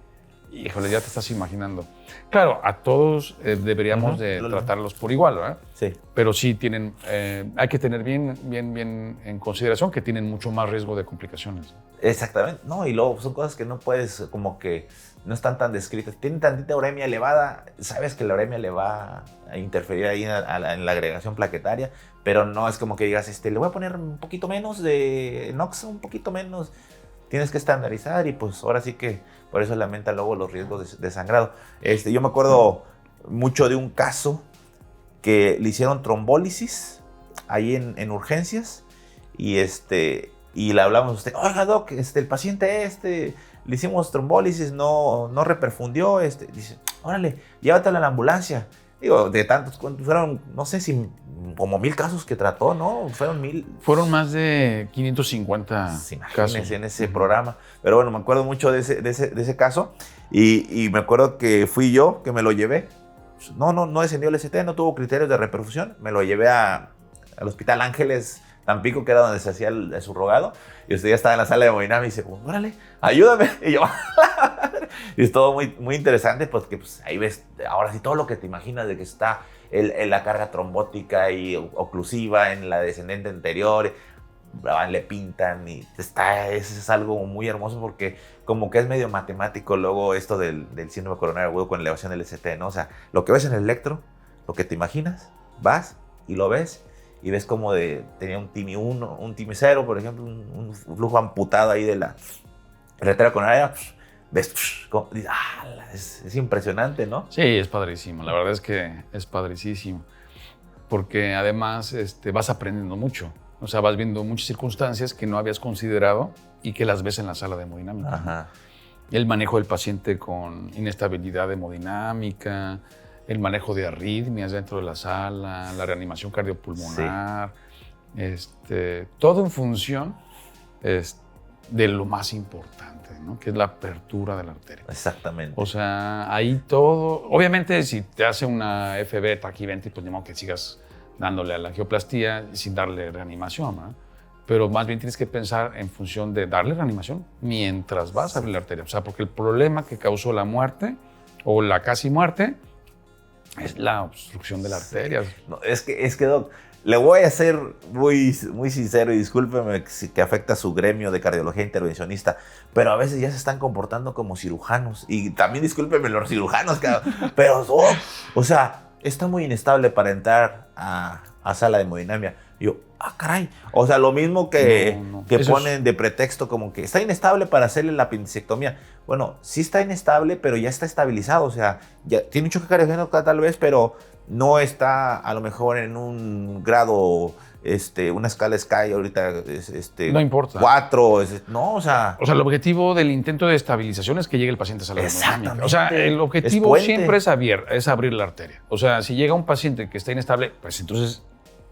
híjole, ya te estás imaginando. Claro, a todos deberíamos de tratarlos por igual, ¿verdad? Sí. Pero sí tienen, hay que tener bien en consideración que tienen mucho más riesgo de complicaciones. Exactamente. No, y luego son cosas que no puedes, como que no están tan descritas. Tienen tantita uremia elevada, sabes que la uremia le va a interferir ahí en la agregación plaquetaria, pero no es como que digas, le voy a poner un poquito menos de NOx, un poquito menos. Tienes que estandarizar y pues ahora sí que por eso lamenta luego los riesgos de sangrado. Yo me acuerdo mucho de un caso que le hicieron trombólisis ahí en urgencias y le hablamos a usted, oiga doc, el paciente le hicimos trombólisis, no reperfundió, dice, órale, llévatelo a la ambulancia. Digo, de tantos, fueron, no sé si como 1000 casos que trató, ¿no? Fueron 1000. Fueron más de 550 casos en ese programa. Pero bueno, me acuerdo mucho de ese caso y me acuerdo que fui yo que me lo llevé. No descendió el ST, no tuvo criterios de reperfusión. Me lo llevé al Hospital Ángeles Tampico, que era donde se hacía el subrogado. Y usted ya estaba en la sala de hemodinamia y dice, órale, ayúdame. Y yo, y es todo muy, muy interesante porque pues, ahí ves, ahora sí, todo lo que te imaginas de que está la carga trombótica y oclusiva en la descendente anterior, le pintan y es algo muy hermoso porque como que es medio matemático luego esto del síndrome coronario agudo con elevación del ST, ¿no? O sea, lo que ves en el electro, lo que te imaginas, vas y lo ves y ves como tenía un TIMI 1, un TIMI 0, por ejemplo, un flujo amputado ahí de la arteria coronaria. Ves, es impresionante, ¿no? Sí, es padrísimo. La verdad es que es padricísimo. Porque además vas aprendiendo mucho. O sea, vas viendo muchas circunstancias que no habías considerado y que las ves en la sala de hemodinámica. Ajá. El manejo del paciente con inestabilidad hemodinámica, el manejo de arritmias dentro de la sala, la reanimación cardiopulmonar, todo en función de lo más importante, ¿no? Que es la apertura de la arteria. Exactamente. O sea, ahí todo, obviamente si te hace una FB taquiventi, pues ni modo que sigas dándole a la angioplastía sin darle reanimación, ¿no? Pero más bien tienes que pensar en función de darle reanimación mientras vas a abrir la arteria. O sea, porque el problema que causó la muerte o la casi muerte es la obstrucción de la arteria. No, es que doc, le voy a ser muy, muy sincero y discúlpeme que afecta a su gremio de cardiología intervencionista, pero a veces ya se están comportando como cirujanos. Y también discúlpeme los cirujanos, pero o sea, está muy inestable para entrar a sala de hemodinamia. Y yo, caray. O sea, lo mismo que ponen de pretexto como que está inestable para hacerle la apendicectomía. Bueno, sí está inestable, pero ya está estabilizado. O sea, ya tiene un choque cardiogénico tal vez, pero no está a lo mejor en un grado, una escala SCAI ahorita, no importa. 4, no, o sea... O sea, el objetivo del intento de estabilización es que llegue el paciente a sala de hemodinámica. O sea, el objetivo siempre es abrir la arteria. O sea, si llega un paciente que está inestable, pues entonces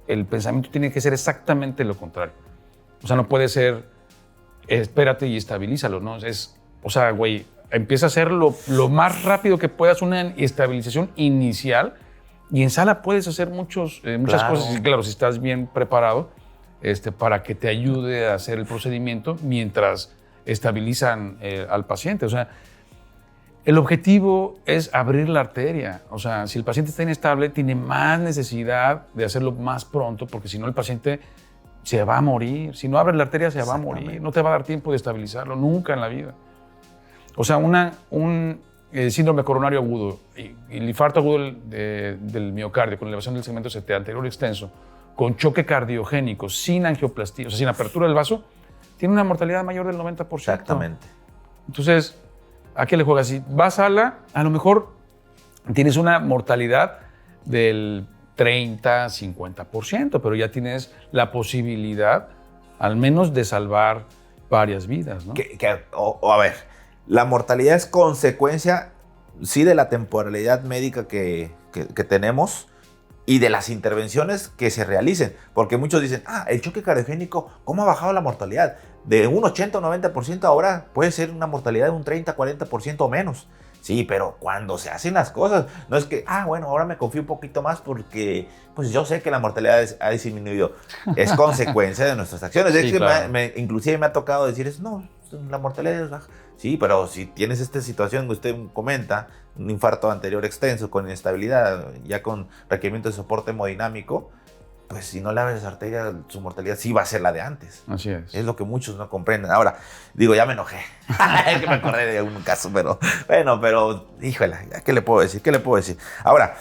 el pensamiento tiene que ser exactamente lo contrario. O sea, no puede ser, espérate y estabilízalo, ¿no? O sea, güey, empieza a hacer lo más rápido que puedas una estabilización inicial. Y en sala puedes hacer muchas cosas, y claro, si estás bien preparado para que te ayude a hacer el procedimiento mientras estabilizan al paciente. O sea, el objetivo es abrir la arteria. O sea, si el paciente está inestable, tiene más necesidad de hacerlo más pronto, porque si no el paciente se va a morir. Si no abres la arteria, se va a morir. No te va a dar tiempo de estabilizarlo nunca en la vida. O sea, un síndrome coronario agudo y el infarto agudo del miocardio con elevación del segmento ST anterior extenso, con choque cardiogénico, sin angioplastía, o sea, sin apertura del vaso, tiene una mortalidad mayor del 90%. Exactamente. Entonces, ¿a qué le juegas? Si vas a lo mejor tienes una mortalidad del 30, 50%, pero ya tienes la posibilidad, al menos, de salvar varias vidas, ¿no? A ver, la mortalidad es consecuencia, sí, de la temporalidad médica que tenemos, y de las intervenciones que se realicen. Porque muchos dicen, el choque cardiogénico, ¿cómo ha bajado la mortalidad? De un 80 o 90% ahora puede ser una mortalidad de un 30, 40% o menos. Sí, pero cuando se hacen las cosas, no es que, bueno, ahora me confío un poquito más porque pues yo sé que la mortalidad ha disminuido. Es consecuencia de nuestras acciones. Sí, es que claro. inclusive me ha tocado decir eso, no, la mortalidad es baja. Sí, pero si tienes esta situación que usted comenta, un infarto anterior extenso con inestabilidad, ya con requerimiento de soporte hemodinámico, pues si no le abres esa arteria, su mortalidad sí va a ser la de antes. Así es. Es lo que muchos no comprenden. Ahora, digo, ya me enojé. Es que me acordé de un caso, pero bueno, pero híjole, ¿qué le puedo decir? ¿Qué le puedo decir? Ahora,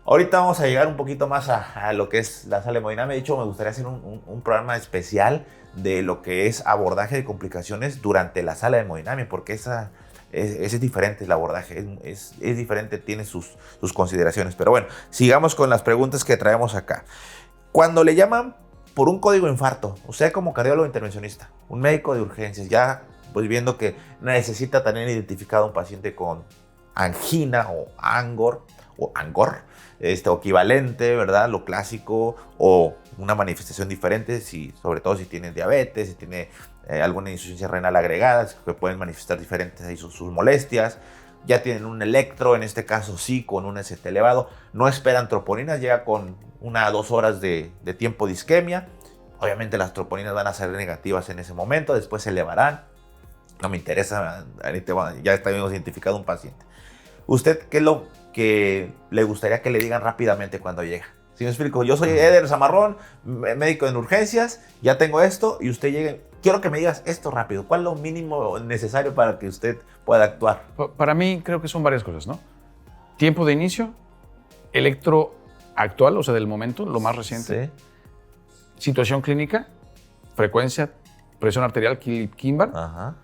ahorita vamos a llegar un poquito más a lo que es la sala de hemodinamia. De hecho, me gustaría hacer un programa especial de lo que es abordaje de complicaciones durante la sala de hemodinamia, porque ese es diferente el abordaje, es diferente, tiene sus consideraciones. Pero bueno, sigamos con las preguntas que traemos acá. Cuando le llaman por un código infarto, usted como cardiólogo intervencionista, un médico de urgencias, ya pues viendo que necesita tener identificado un paciente con angina o angor, o equivalente, ¿verdad? Lo clásico, o una manifestación diferente, sobre todo si tiene diabetes, si tiene alguna insuficiencia renal agregada, que pueden manifestar diferentes ahí sus molestias. Ya tienen un electro, en este caso sí, con un ST elevado. No esperan troponinas, llega con 1 a 2 horas de tiempo de isquemia. Obviamente las troponinas van a ser negativas en ese momento, después se elevarán. No me interesa, ya hemos identificado un paciente. ¿Usted qué es lo que le gustaría que le digan rápidamente cuando llega? Si me explico, yo soy Eder Zamarrón, médico en urgencias, ya tengo esto y usted llega. Quiero que me digas esto rápido. ¿Cuál es lo mínimo necesario para que usted pueda actuar? Para mí creo que son varias cosas, ¿no? Tiempo de inicio, electro actual, o sea, del momento, lo más reciente. Sí. Situación clínica, frecuencia, presión arterial, Kimball. Ajá.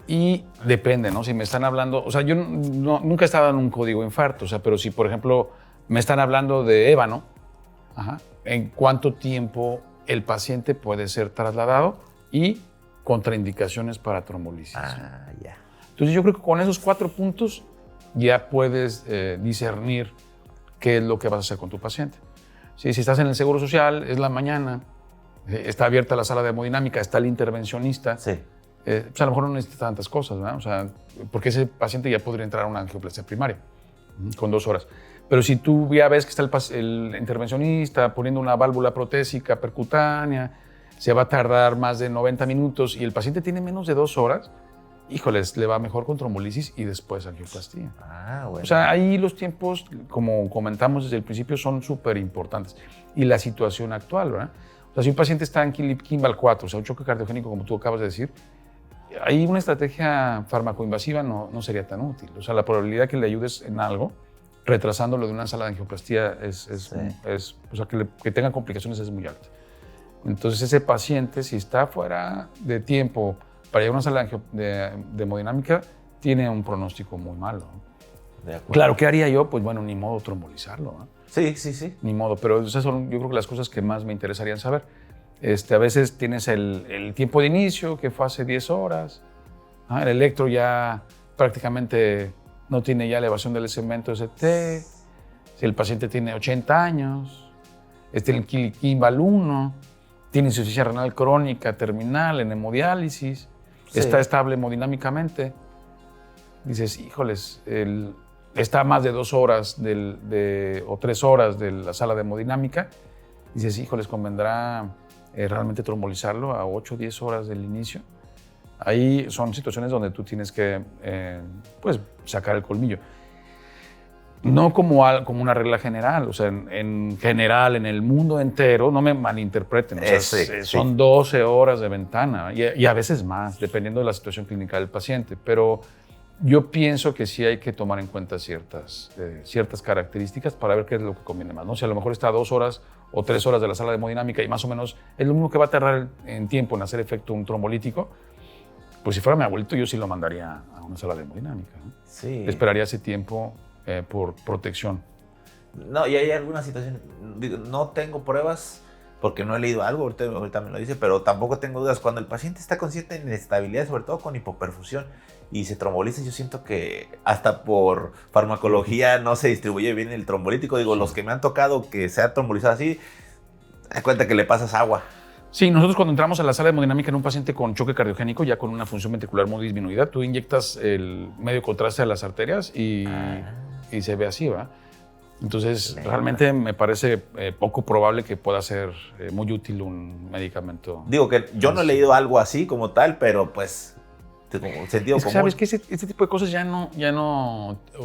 Y depende, ¿no? Si me están hablando, o sea, yo nunca he estado en un código infarto, o sea, pero si, por ejemplo, me están hablando de ébano, ¿en cuánto tiempo el paciente puede ser trasladado? Y contraindicaciones para trombolisis. Ya. Entonces yo creo que con esos 4 puntos ya puedes discernir qué es lo que vas a hacer con tu paciente. Si estás en el Seguro Social, es la mañana, está abierta la sala de hemodinámica, está el intervencionista, Sí. Pues a lo mejor no necesitas tantas cosas, ¿verdad? O sea, porque ese paciente ya podría entrar a una angioplastia primaria con 2 horas. Pero si tú ya ves que está el intervencionista poniendo una válvula protésica percutánea, se va a tardar más de 90 minutos y el paciente tiene menos de 2 horas, híjoles, le va mejor con trombolisis y después angioplastia. Bueno. O sea, ahí los tiempos, como comentamos desde el principio, son súper importantes. Y la situación actual, ¿verdad? O sea, si un paciente está en Kimball 4, o sea, un choque cardiogénico, como tú acabas de decir, ahí una estrategia farmacoinvasiva no sería tan útil. O sea, la probabilidad que le ayudes en algo, retrasándolo de una sala de angioplastia, o sea, que tenga complicaciones es muy alta. Entonces, ese paciente, si está fuera de tiempo para llegar a una sala de hemodinámica, tiene un pronóstico muy malo. De acuerdo. Claro, ¿qué haría yo? Pues bueno, ni modo trombolizarlo, ¿no? Sí. Ni modo, pero esas son, yo creo que las cosas que más me interesarían saber. A veces tienes el tiempo de inicio, que fue hace 10 horas. El electro ya prácticamente no tiene ya elevación del segmento ST. Si el paciente tiene 80 años, el Kimball 1, tiene insuficiencia renal crónica terminal en hemodiálisis, está estable hemodinámicamente. Dices, híjoles, está a más de 2 horas o 3 horas de la sala de hemodinámica. Dices, híjoles, convendrá realmente trombolizarlo a 8 o 10 horas del inicio. Ahí son situaciones donde tú tienes que pues, sacar el colmillo. No como una regla general, o sea, en general, en el mundo entero, no me malinterpreten, o sea, son 12 horas de ventana y a veces más, dependiendo de la situación clínica del paciente, pero yo pienso que sí hay que tomar en cuenta ciertas características para ver qué es lo que conviene más, ¿no? Si a lo mejor está a 2 horas o 3 horas de la sala de hemodinámica y más o menos es lo mismo que va a tardar en tiempo en hacer efecto un trombolítico, pues si fuera mi abuelito yo sí lo mandaría a una sala de hemodinámica, ¿no? Sí. Esperaría ese tiempo por protección. No, y hay algunas situaciones, no tengo pruebas, porque no he leído algo, ahorita me lo dice, pero tampoco tengo dudas. Cuando el paciente está con cierta inestabilidad, sobre todo con hipoperfusión, y se tromboliza, yo siento que hasta por farmacología no se distribuye bien el trombolítico. Digo, los que me han tocado que se ha trombolizado así, da cuenta que le pasas agua. Sí, nosotros cuando entramos a la sala de hemodinámica en un paciente con choque cardiogénico, ya con una función ventricular muy disminuida, tú inyectas el medio contraste a las arterias y se ve así, ¿va? Entonces, realmente me parece poco probable que pueda ser muy útil un medicamento. Digo que yo no he leído algo así como tal, pero pues como sentido común. Sabes que este tipo de cosas ya no,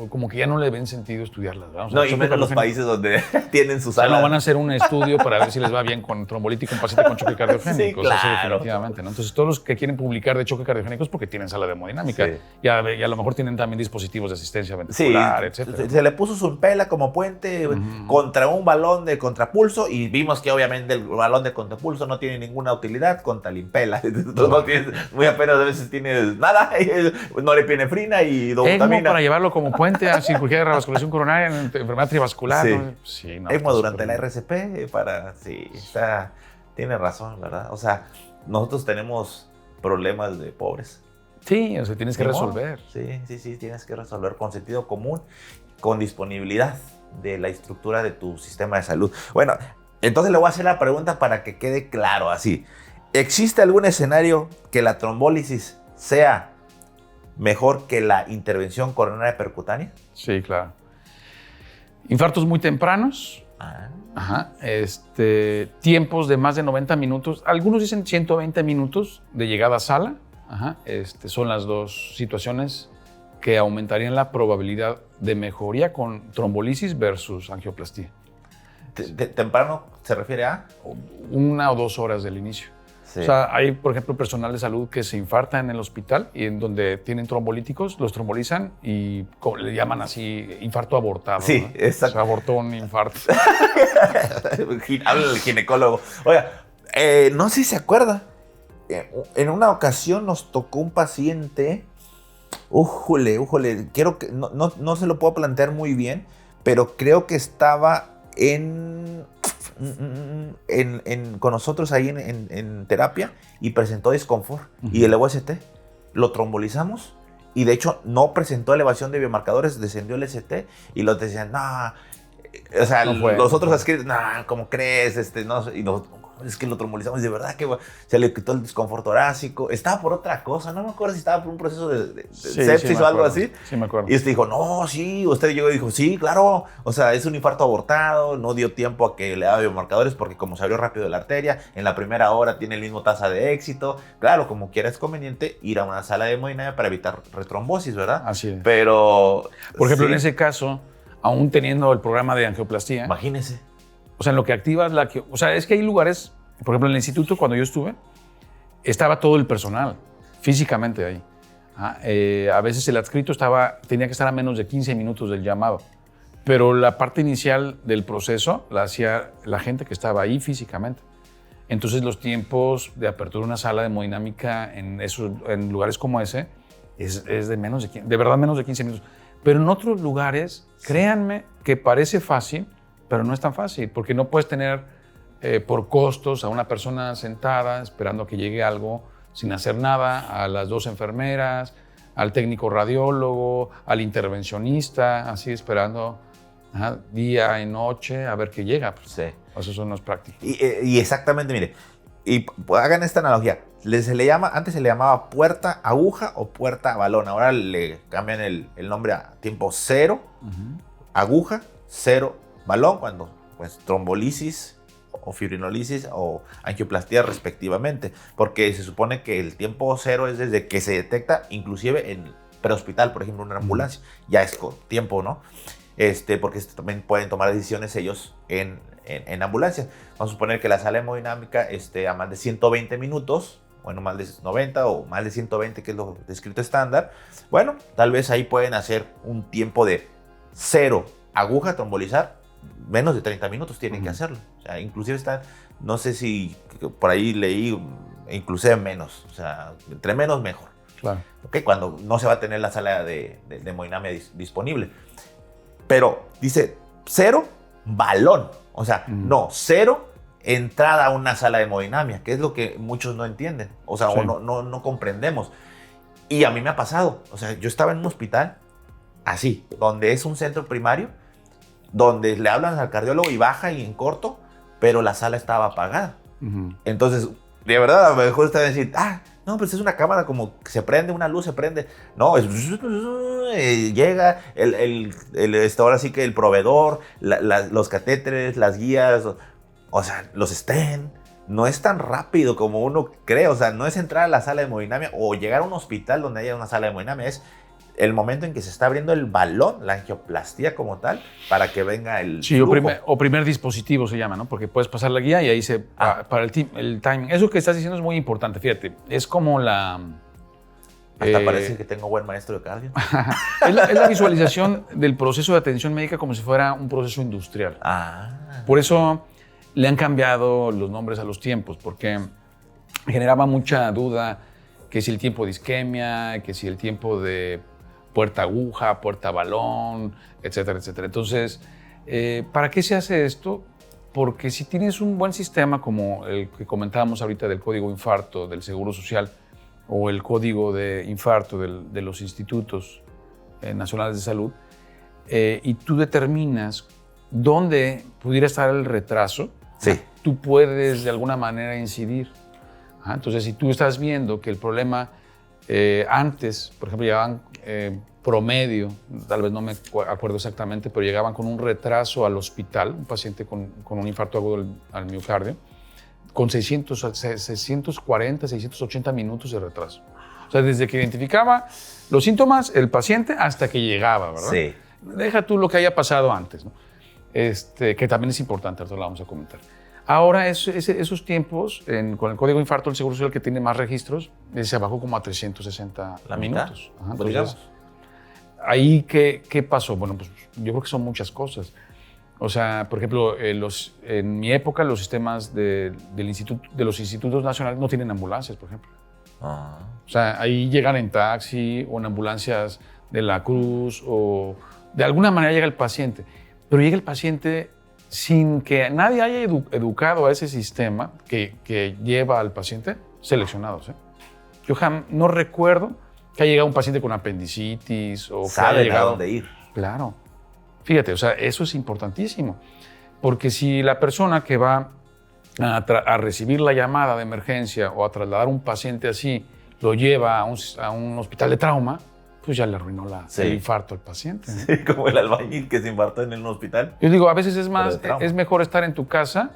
como que ya no le ven sentido estudiarlas, ¿verdad? O sea, no, y menos los países donde tienen sus salas. No van a hacer un estudio para ver si les va bien con trombolítico un paciente con choque cardiogénico. Sí, claro. Eso definitivamente, ¿no? Entonces, todos los que quieren publicar de choque cardiogénico es porque tienen sala de hemodinámica. Sí. Y a lo mejor tienen también dispositivos de asistencia ventricular, etcétera. Se le puso su impela como puente contra un balón de contrapulso y vimos que obviamente el balón de contrapulso no tiene ninguna utilidad contra el impela. No tienes, muy apenas a veces tienes nada, norepinefrina y dobutamina. ECMO para llevarlo como puente a cirugía de revascularización coronaria en enfermedad trivascular. Sí. ¿No? Sí, no, ECMO durante la RCP para... Sí, tiene razón, ¿verdad? O sea, nosotros tenemos problemas de pobres. Sí, o sea, tienes que resolver. Sí, tienes que resolver con sentido común, con disponibilidad de la estructura de tu sistema de salud. Bueno, entonces le voy a hacer la pregunta para que quede claro así. ¿Existe algún escenario que la trombólisis sea mejor que la intervención coronaria percutánea? Sí, claro. Infartos muy tempranos. Tiempos de más de 90 minutos. Algunos dicen 120 minutos de llegada a sala. Son las dos situaciones que aumentarían la probabilidad de mejoría con trombolisis versus angioplastía. ¿Temprano se refiere a? 1 o 2 horas del inicio. Sí. O sea, hay, por ejemplo, personal de salud que se infarta en el hospital y en donde tienen trombolíticos, los trombolizan y le llaman así infarto abortado. Sí, ¿no? exacto. O sea, abortó un infarto. Habla el ginecólogo. Oiga, no sé si se acuerda. En una ocasión nos tocó un paciente. Újole. Quiero que, no se lo puedo plantear muy bien, pero creo que estaba con nosotros ahí en terapia y presentó disconfort y elevó ST. Lo trombolizamos y de hecho no presentó elevación de biomarcadores, descendió el ST y los decían, no, o sea, los otros escritos, no, ¿cómo crees? No, y es que lo trombolizamos y de verdad que se le quitó el disconfort torácico. Estaba por otra cosa, no me acuerdo si estaba por un proceso de sepsis o algo así. Sí, me acuerdo. Y usted dijo, no, sí. Usted llegó y dijo, sí, claro. O sea, es un infarto abortado, no dio tiempo a que le daba biomarcadores porque como se abrió rápido la arteria, en la primera hora tiene el mismo tasa de éxito. Claro, como quiera es conveniente ir a una sala de hemodinámica para evitar retrombosis, ¿verdad? Así es. Pero... Por ejemplo, en ese caso, aún teniendo el programa de angioplastía... Imagínese. O sea, en lo que activas o sea, es que hay lugares, por ejemplo, en el instituto, cuando yo estuve, estaba todo el personal físicamente ahí. A veces el adscrito tenía que estar a menos de 15 minutos del llamado, pero la parte inicial del proceso la hacía la gente que estaba ahí físicamente. Entonces, los tiempos de apertura de una sala de hemodinámica en lugares como ese es de verdad menos de 15 minutos. Pero en otros lugares, créanme que parece fácil, pero no es tan fácil, porque no puedes tener por costos a una persona sentada esperando a que llegue algo sin hacer nada, a las 2 enfermeras, al técnico radiólogo, al intervencionista, así esperando día y noche a ver qué llega. Pues, sí. Eso no es práctico. Y exactamente, mire, y hagan esta analogía. Antes se le llamaba puerta aguja o puerta balón. Ahora le cambian el nombre a tiempo 0, aguja, 0, balón, cuando pues trombolisis o fibrinolisis o angioplastía respectivamente, porque se supone que el tiempo 0 es desde que se detecta, inclusive en prehospital, por ejemplo, en una ambulancia, ya es con tiempo, ¿no? Porque también pueden tomar decisiones ellos en ambulancia. Vamos a suponer que la sala hemodinámica a más de 120 minutos, bueno, más de 90 o más de 120, que es lo descrito estándar. Bueno, tal vez ahí pueden hacer un tiempo de 0 aguja, trombolizar, menos de 30 minutos tienen que hacerlo. O sea, inclusive no sé si por ahí leí, inclusive menos. O sea, entre menos mejor. Claro. ¿Okay? Cuando no se va a tener la sala de hemodinamia disponible. Pero dice 0 balón. O sea, no, 0 entrada a una sala de hemodinamia, que es lo que muchos no entienden, o sea, Sí. o no comprendemos. Y a mí me ha pasado, o sea, yo estaba en un hospital así, donde es un centro primario, donde le hablan al cardiólogo y baja y en corto, pero la sala estaba apagada. Ujú. Entonces, de verdad, a lo mejor usted va a decir, no, pues es una cámara como que se prende, una luz se prende. No, llega ahora sí que el proveedor, los catéteres, las guías, o sea, los stent. No es tan rápido como uno cree, o sea, no es entrar a la sala de hemodinamia o llegar a un hospital donde haya una sala de hemodinamia, es el momento en que se está abriendo el balón, la angioplastía como tal, para que venga el Sí, flujo. o primer dispositivo se llama, ¿no? Porque puedes pasar la guía y ahí para el timing. Eso que estás diciendo es muy importante, fíjate. Es como Hasta parece que tengo buen maestro de cardio. es la visualización del proceso de atención médica como si fuera un proceso industrial. Por eso le han cambiado los nombres a los tiempos, porque generaba mucha duda que si el tiempo de isquemia, que si el tiempo de puerta aguja, puerta balón, etcétera, etcétera. Entonces, ¿para qué se hace esto? Porque si tienes un buen sistema como el que comentábamos ahorita del código infarto del Seguro Social o el código de infarto de los institutos nacionales de salud, y tú determinas dónde pudiera estar el retraso, Sí. tú puedes de alguna manera incidir. Entonces, si tú estás viendo que el problema antes, por ejemplo, llegaban promedio, tal vez no me acuerdo exactamente, pero llegaban con un retraso al hospital, un paciente con un infarto agudo al miocardio, con 640, 680 minutos de retraso. O sea, desde que identificaba los síntomas, el paciente, hasta que llegaba, ¿verdad? Sí. Deja tú lo que haya pasado antes, ¿no? Que también es importante, ahorita lo vamos a comentar. Ahora, esos tiempos, con el código infarto del Seguro Social, que tiene más registros, se bajó como a 360 La minutos. mitad, Entonces, digamos. ¿ahí qué pasó? Bueno, pues yo creo que son muchas cosas. O sea, por ejemplo, en mi época los sistemas de los institutos nacionales no tienen ambulancias, por ejemplo. O sea, ahí llegan en taxi o en ambulancias de la Cruz o de alguna manera llega el paciente. Pero llega el paciente sin que nadie haya educado a ese sistema que lleva al paciente seleccionados. Yo no recuerdo que haya llegado un paciente con apendicitis o que haya Saben a llegado... dónde ir. Claro. Fíjate, o sea, eso es importantísimo. Porque si la persona que va a recibir la llamada de emergencia o a trasladar un paciente así lo lleva a un hospital de trauma, pues ya le arruinó el infarto al paciente, ¿no? Sí, como el albañil que se infartó en un hospital. Yo digo, a veces es mejor estar en tu casa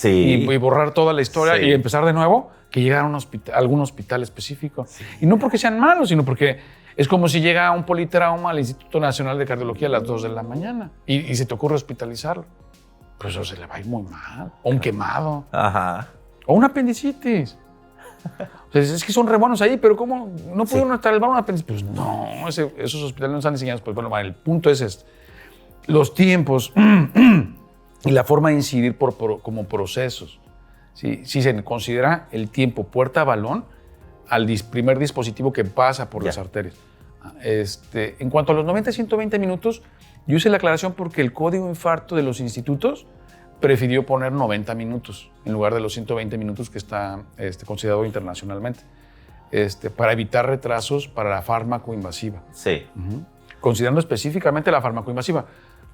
y borrar toda la historia y empezar de nuevo que llegar a algún hospital específico. Sí. Y no porque sean malos, sino porque es como si llega un politrauma al Instituto Nacional de Cardiología a las 2 de la mañana y se te ocurre hospitalizarlo. Pues eso se le va a ir muy mal. O un quemado. Ajá. O una apendicitis. O sea, es que son re buenos ahí, pero ¿cómo no pudieron salvar una apendicitis? Pues no, esos hospitales no están diseñados. Pues bueno, el punto es este. Los tiempos y la forma de incidir como procesos. Si se considera el tiempo puerta-balón al primer dispositivo que pasa por las arterias. En cuanto a los 90 y 120 minutos, yo hice la aclaración porque el código infarto de los institutos prefirió poner 90 minutos en lugar de los 120 minutos que está considerado internacionalmente, para evitar retrasos para la farmacoinvasiva. Sí. Considerando específicamente la farmacoinvasiva,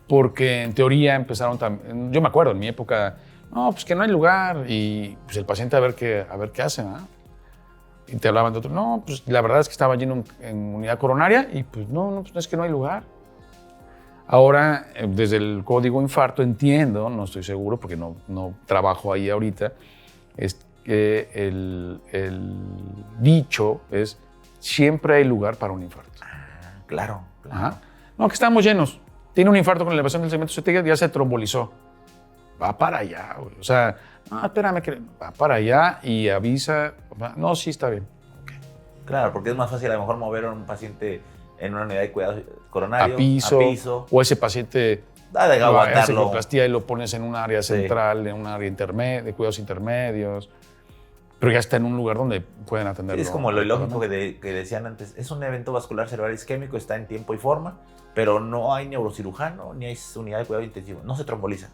porque en teoría empezaron también, yo me acuerdo en mi época, no, pues que no hay lugar y pues el paciente a ver qué hace, ¿verdad? Y te hablaban de otro, no, pues la verdad es que estaba lleno en unidad coronaria y pues no, pues es que no hay lugar. Ahora, desde el código infarto entiendo, no estoy seguro porque no trabajo ahí ahorita, es que el dicho es siempre hay lugar para un infarto. Claro. Ajá. No, que estamos llenos. Tiene un infarto con elevación del segmento estético, ya se trombolizó. Va para allá, güey. O sea, no, espérame, que va para allá y avisa. No, sí, está bien. Okay. Claro, porque es más fácil a lo mejor mover a un paciente en una unidad de cuidados coronarios a piso. O ese paciente de hace angioplastía y lo pones en un área central, en un área de cuidados intermedios. Pero ya está en un lugar donde pueden atenderlo. Es como lo ilógico que decían antes. Es un evento vascular cerebral isquémico, está en tiempo y forma, pero no hay neurocirujano ni hay unidad de cuidado intensivo. No se tromboliza.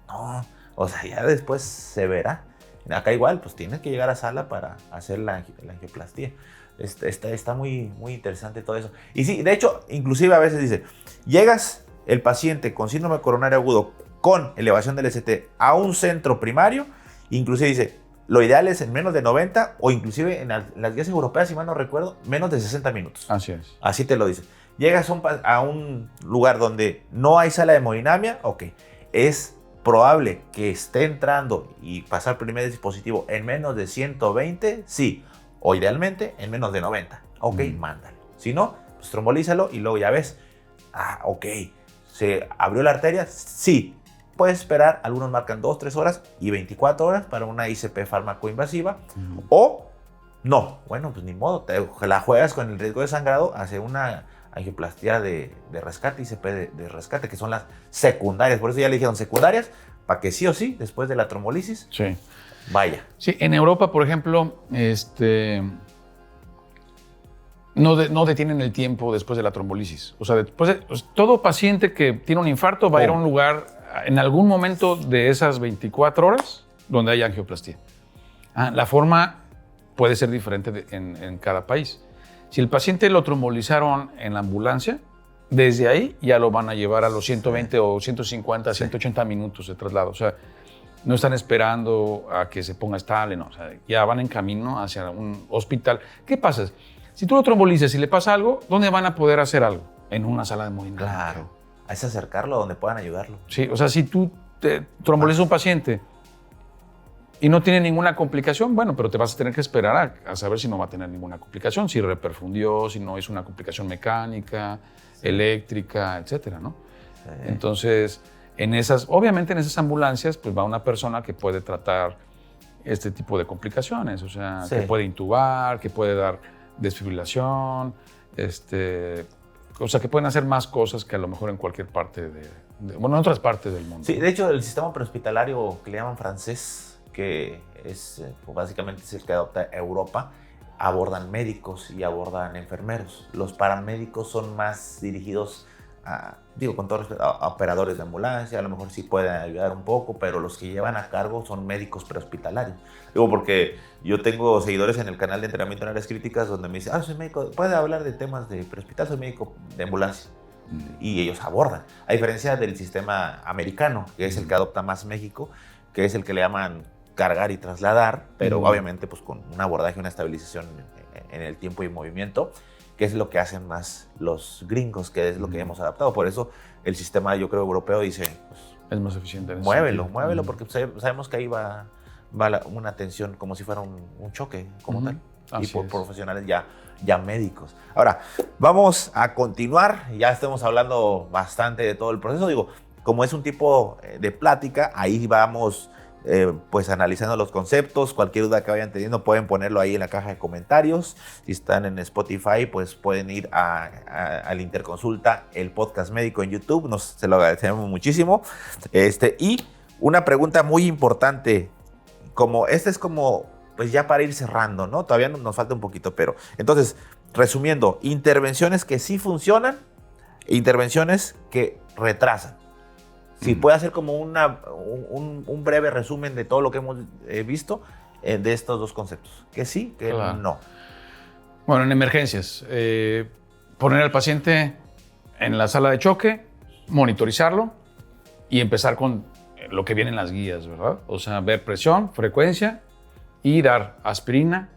No, O sea, ya después se verá. Acá igual, pues tienes que llegar a sala para hacer la angioplastía. Está muy, muy interesante todo eso. Y sí, de hecho, inclusive a veces dice, llegas el paciente con síndrome coronario agudo con elevación del ST a un centro primario, inclusive dice, lo ideal es en menos de 90 o inclusive en las guías europeas, si mal no recuerdo, menos de 60 minutos. Así es. Así te lo dice. Llegas a un lugar donde no hay sala de hemodinamia, ok, es probable que esté entrando y pasar primer dispositivo en menos de 120, sí, o idealmente en menos de 90, ok, mándalo. Si no, pues trombolízalo y luego ya ves, ok, ¿se abrió la arteria? Sí. Puedes esperar, algunos marcan 2, 3 horas y 24 horas para una ICP fármaco-invasiva, o no, bueno, pues ni modo, la juegas con el riesgo de sangrado, hace una angioplastía de rescate, ICP de rescate, que son las secundarias, por eso ya le dijeron secundarias, para que sí o sí, después de la trombolisis, sí, vaya. Sí, en Europa, por ejemplo, no detienen el tiempo después de la trombolisis. O sea, todo paciente que tiene un infarto va a ir a un lugar en algún momento de esas 24 horas donde hay angioplastía. La forma puede ser diferente en cada país. Si el paciente lo trombolizaron en la ambulancia, desde ahí ya lo van a llevar a los 120 o 150, 180 minutos de traslado. O sea, no están esperando a que se ponga estable, no. O sea, ya van en camino hacia un hospital. ¿Qué pasa? Si tú lo trombolizas y le pasa algo, ¿dónde van a poder hacer algo? En una sala de hemodinamia. Claro. Es acercarlo a donde puedan ayudarlo. Sí, o sea, si tú te trombolizas a un paciente y no tiene ninguna complicación, bueno, pero te vas a tener que esperar a saber si no va a tener ninguna complicación, si reperfundió, si no es una complicación mecánica, eléctrica, etcétera, ¿no? Sí. Entonces, obviamente en esas ambulancias, pues va una persona que puede tratar este tipo de complicaciones, o sea, que puede intubar, que puede dar desfibrilación, o sea, que pueden hacer más cosas que a lo mejor en cualquier parte en otras partes del mundo. Sí, de hecho, el sistema prehospitalario que le llaman francés, que es básicamente es el que adopta Europa, abordan médicos y abordan enfermeros. Los paramédicos son más dirigidos con todo respeto, a operadores de ambulancia, a lo mejor sí pueden ayudar un poco, pero los que llevan a cargo son médicos prehospitalarios. Digo, porque yo tengo seguidores en el canal de entrenamiento en áreas críticas donde me dicen, soy médico, puede hablar de temas de prehospital, soy médico de ambulancia. Y ellos abordan, a diferencia del sistema americano, que es el que adopta más México, que es el que le llaman cargar y trasladar, pero obviamente pues con un abordaje, una estabilización en el tiempo y movimiento, que es lo que hacen más los gringos, que es lo que hemos adaptado. Por eso el sistema, yo creo, europeo dice, pues, es más eficiente. Muévelo, porque sabemos que ahí va una tensión como si fuera un choque como tal. Así y por profesionales ya médicos. Ahora, vamos a continuar. Ya estamos hablando bastante de todo el proceso. Digo, como es un tipo de plática, ahí vamos pues analizando los conceptos. Cualquier duda que vayan teniendo pueden ponerlo ahí en la caja de comentarios. Si están en Spotify, pues pueden ir al Interconsulta, el podcast médico en YouTube. Se lo agradecemos muchísimo. Y una pregunta muy importante, es como pues ya para ir cerrando, ¿no? Todavía nos falta un poquito, pero entonces, resumiendo, intervenciones que sí funcionan e intervenciones que retrasan. Si puede hacer como un breve resumen de todo lo que hemos visto de estos dos conceptos. Que sí, que no. Bueno, en emergencias, poner al paciente en la sala de choque, monitorizarlo y empezar con lo que viene en las guías, ¿verdad? O sea, ver presión, frecuencia y dar aspirina,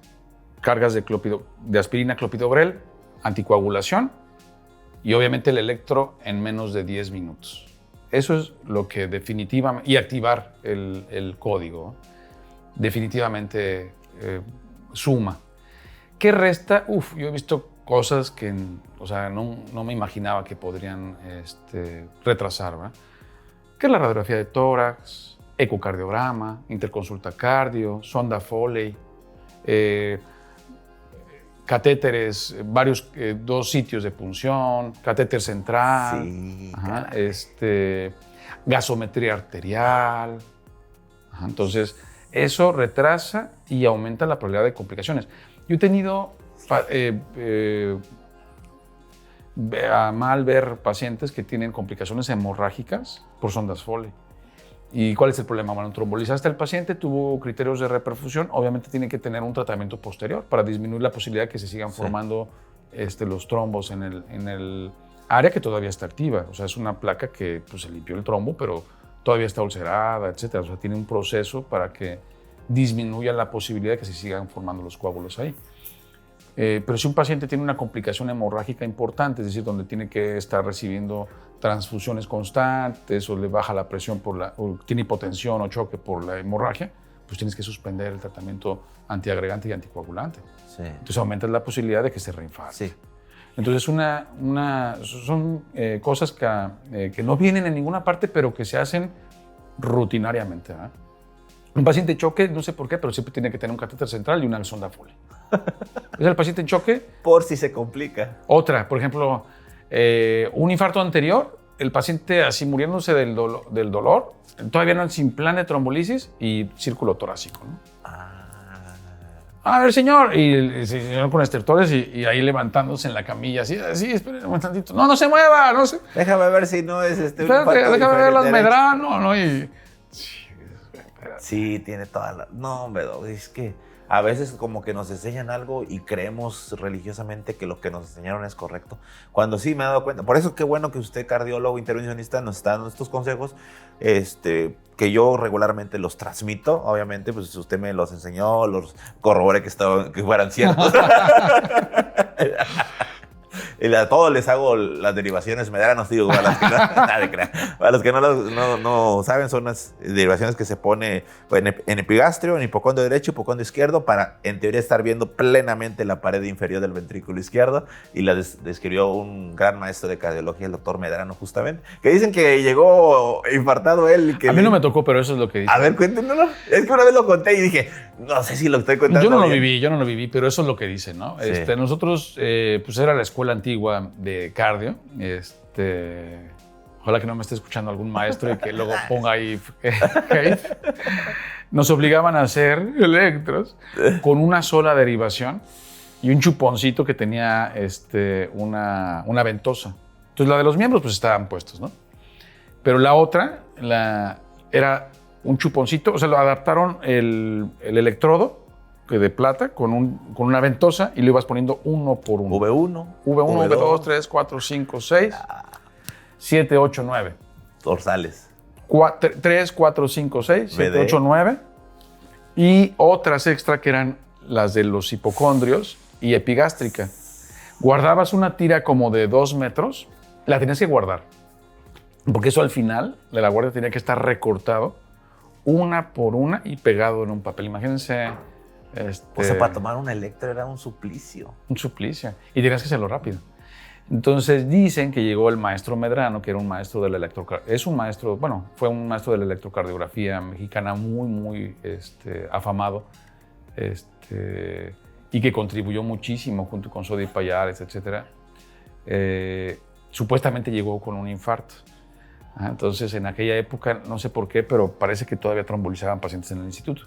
cargas de aspirina, clopidogrel, anticoagulación y obviamente el electro en menos de 10 minutos. Eso es lo que definitivamente, y activar el código, definitivamente suma. ¿Qué resta? Yo he visto cosas que, o sea, no me imaginaba que podrían retrasar, ¿verdad? ¿Qué es la radiografía de tórax, ecocardiograma, interconsulta cardio, sonda Foley, catéteres, dos sitios de punción, catéter central, sí, gasometría arterial. Entonces, eso retrasa y aumenta la probabilidad de complicaciones. Yo he tenido a mal ver pacientes que tienen complicaciones hemorrágicas por sondas Foley. ¿Y cuál es el problema? Bueno, trombolizaste al paciente, tuvo criterios de reperfusión, obviamente tiene que tener un tratamiento posterior para disminuir la posibilidad de que se sigan formando los trombos en el área que todavía está activa. O sea, es una placa que pues, se limpió el trombo, pero todavía está ulcerada, etc. O sea, tiene un proceso para que disminuya la posibilidad de que se sigan formando los coágulos ahí. Pero si un paciente tiene una complicación hemorrágica importante, es decir, donde tiene que estar recibiendo transfusiones constantes o le baja la presión o tiene hipotensión o choque por la hemorragia, pues tienes que suspender el tratamiento antiagregante y anticoagulante. Sí. Entonces aumentas la posibilidad de que se reinfarte. Sí. Entonces son cosas que no vienen en ninguna parte, pero que se hacen rutinariamente. Un paciente en choque, no sé por qué, pero siempre tiene que tener un catéter central y una sonda Foley. Es el paciente en choque. Por si se complica. Otra, por ejemplo, un infarto anterior, el paciente así muriéndose del dolor, todavía no sin plan de trombolisis y círculo torácico, ¿no? A ver, señor. Y el señor con estertores y ahí levantándose en la camilla, así, espere un tantito. No se mueva, no se... Déjame ver si no es Espérate, déjame ver las Medrano, ¿no? Sí, tiene toda la... No, hombre, es que a veces como que nos enseñan algo y creemos religiosamente que lo que nos enseñaron es correcto. Cuando sí me he dado cuenta. Por eso qué bueno que usted, cardiólogo, intervencionista, nos está dando estos consejos, que yo regularmente los transmito. Obviamente, pues usted me los enseñó, los corroboré que fueran ciertos. A todos les hago las derivaciones Medrano, digo, para los que no saben, son las derivaciones que se pone en epigastrio, en hipocondrio derecho, hipocondrio izquierdo, para en teoría estar viendo plenamente la pared inferior del ventrículo izquierdo, y la describió un gran maestro de cardiología, el doctor Medrano, justamente, que dicen que llegó infartado él. A mí no me tocó, pero eso es lo que dice. A ver, cuéntenoslo. Es que una vez lo conté y dije, no sé si lo estoy contando. Yo no lo viví, pero eso es lo que dicen, ¿no? Sí. Nosotros, pues era la escuela antigua de cardio. Ojalá que no me esté escuchando algún maestro y que luego ponga ahí. Nos obligaban a hacer electros con una sola derivación y un chuponcito que tenía una ventosa. Entonces la de los miembros pues estaban puestos, ¿no? Pero la otra era un chuponcito, o sea, lo adaptaron el electrodo de plata con una ventosa y lo ibas poniendo uno por uno. V1, V2, 3, 4, 5, 6, 7, 8, 9. Dorsales. 3, 4, 5, 6, 7, 8, 9. Y otras extra que eran las de los hipocondrios y epigástrica. Guardabas una tira como de 2 metros, la tenías que guardar. Porque eso al final de la guardia tenía que estar recortado una por una y pegado en un papel. Imagínense. O sea, para tomar un electro era un suplicio. Un suplicio. Y tenías que hacerlo rápido. Entonces dicen que llegó el maestro Medrano, que era un maestro de la fue un maestro de la electrocardiografía mexicana muy, muy afamado, y que contribuyó muchísimo junto con Sodi Pallares, etc. Supuestamente llegó con un infarto. Entonces, en aquella época, no sé por qué, pero parece que todavía trombolizaban pacientes en el instituto.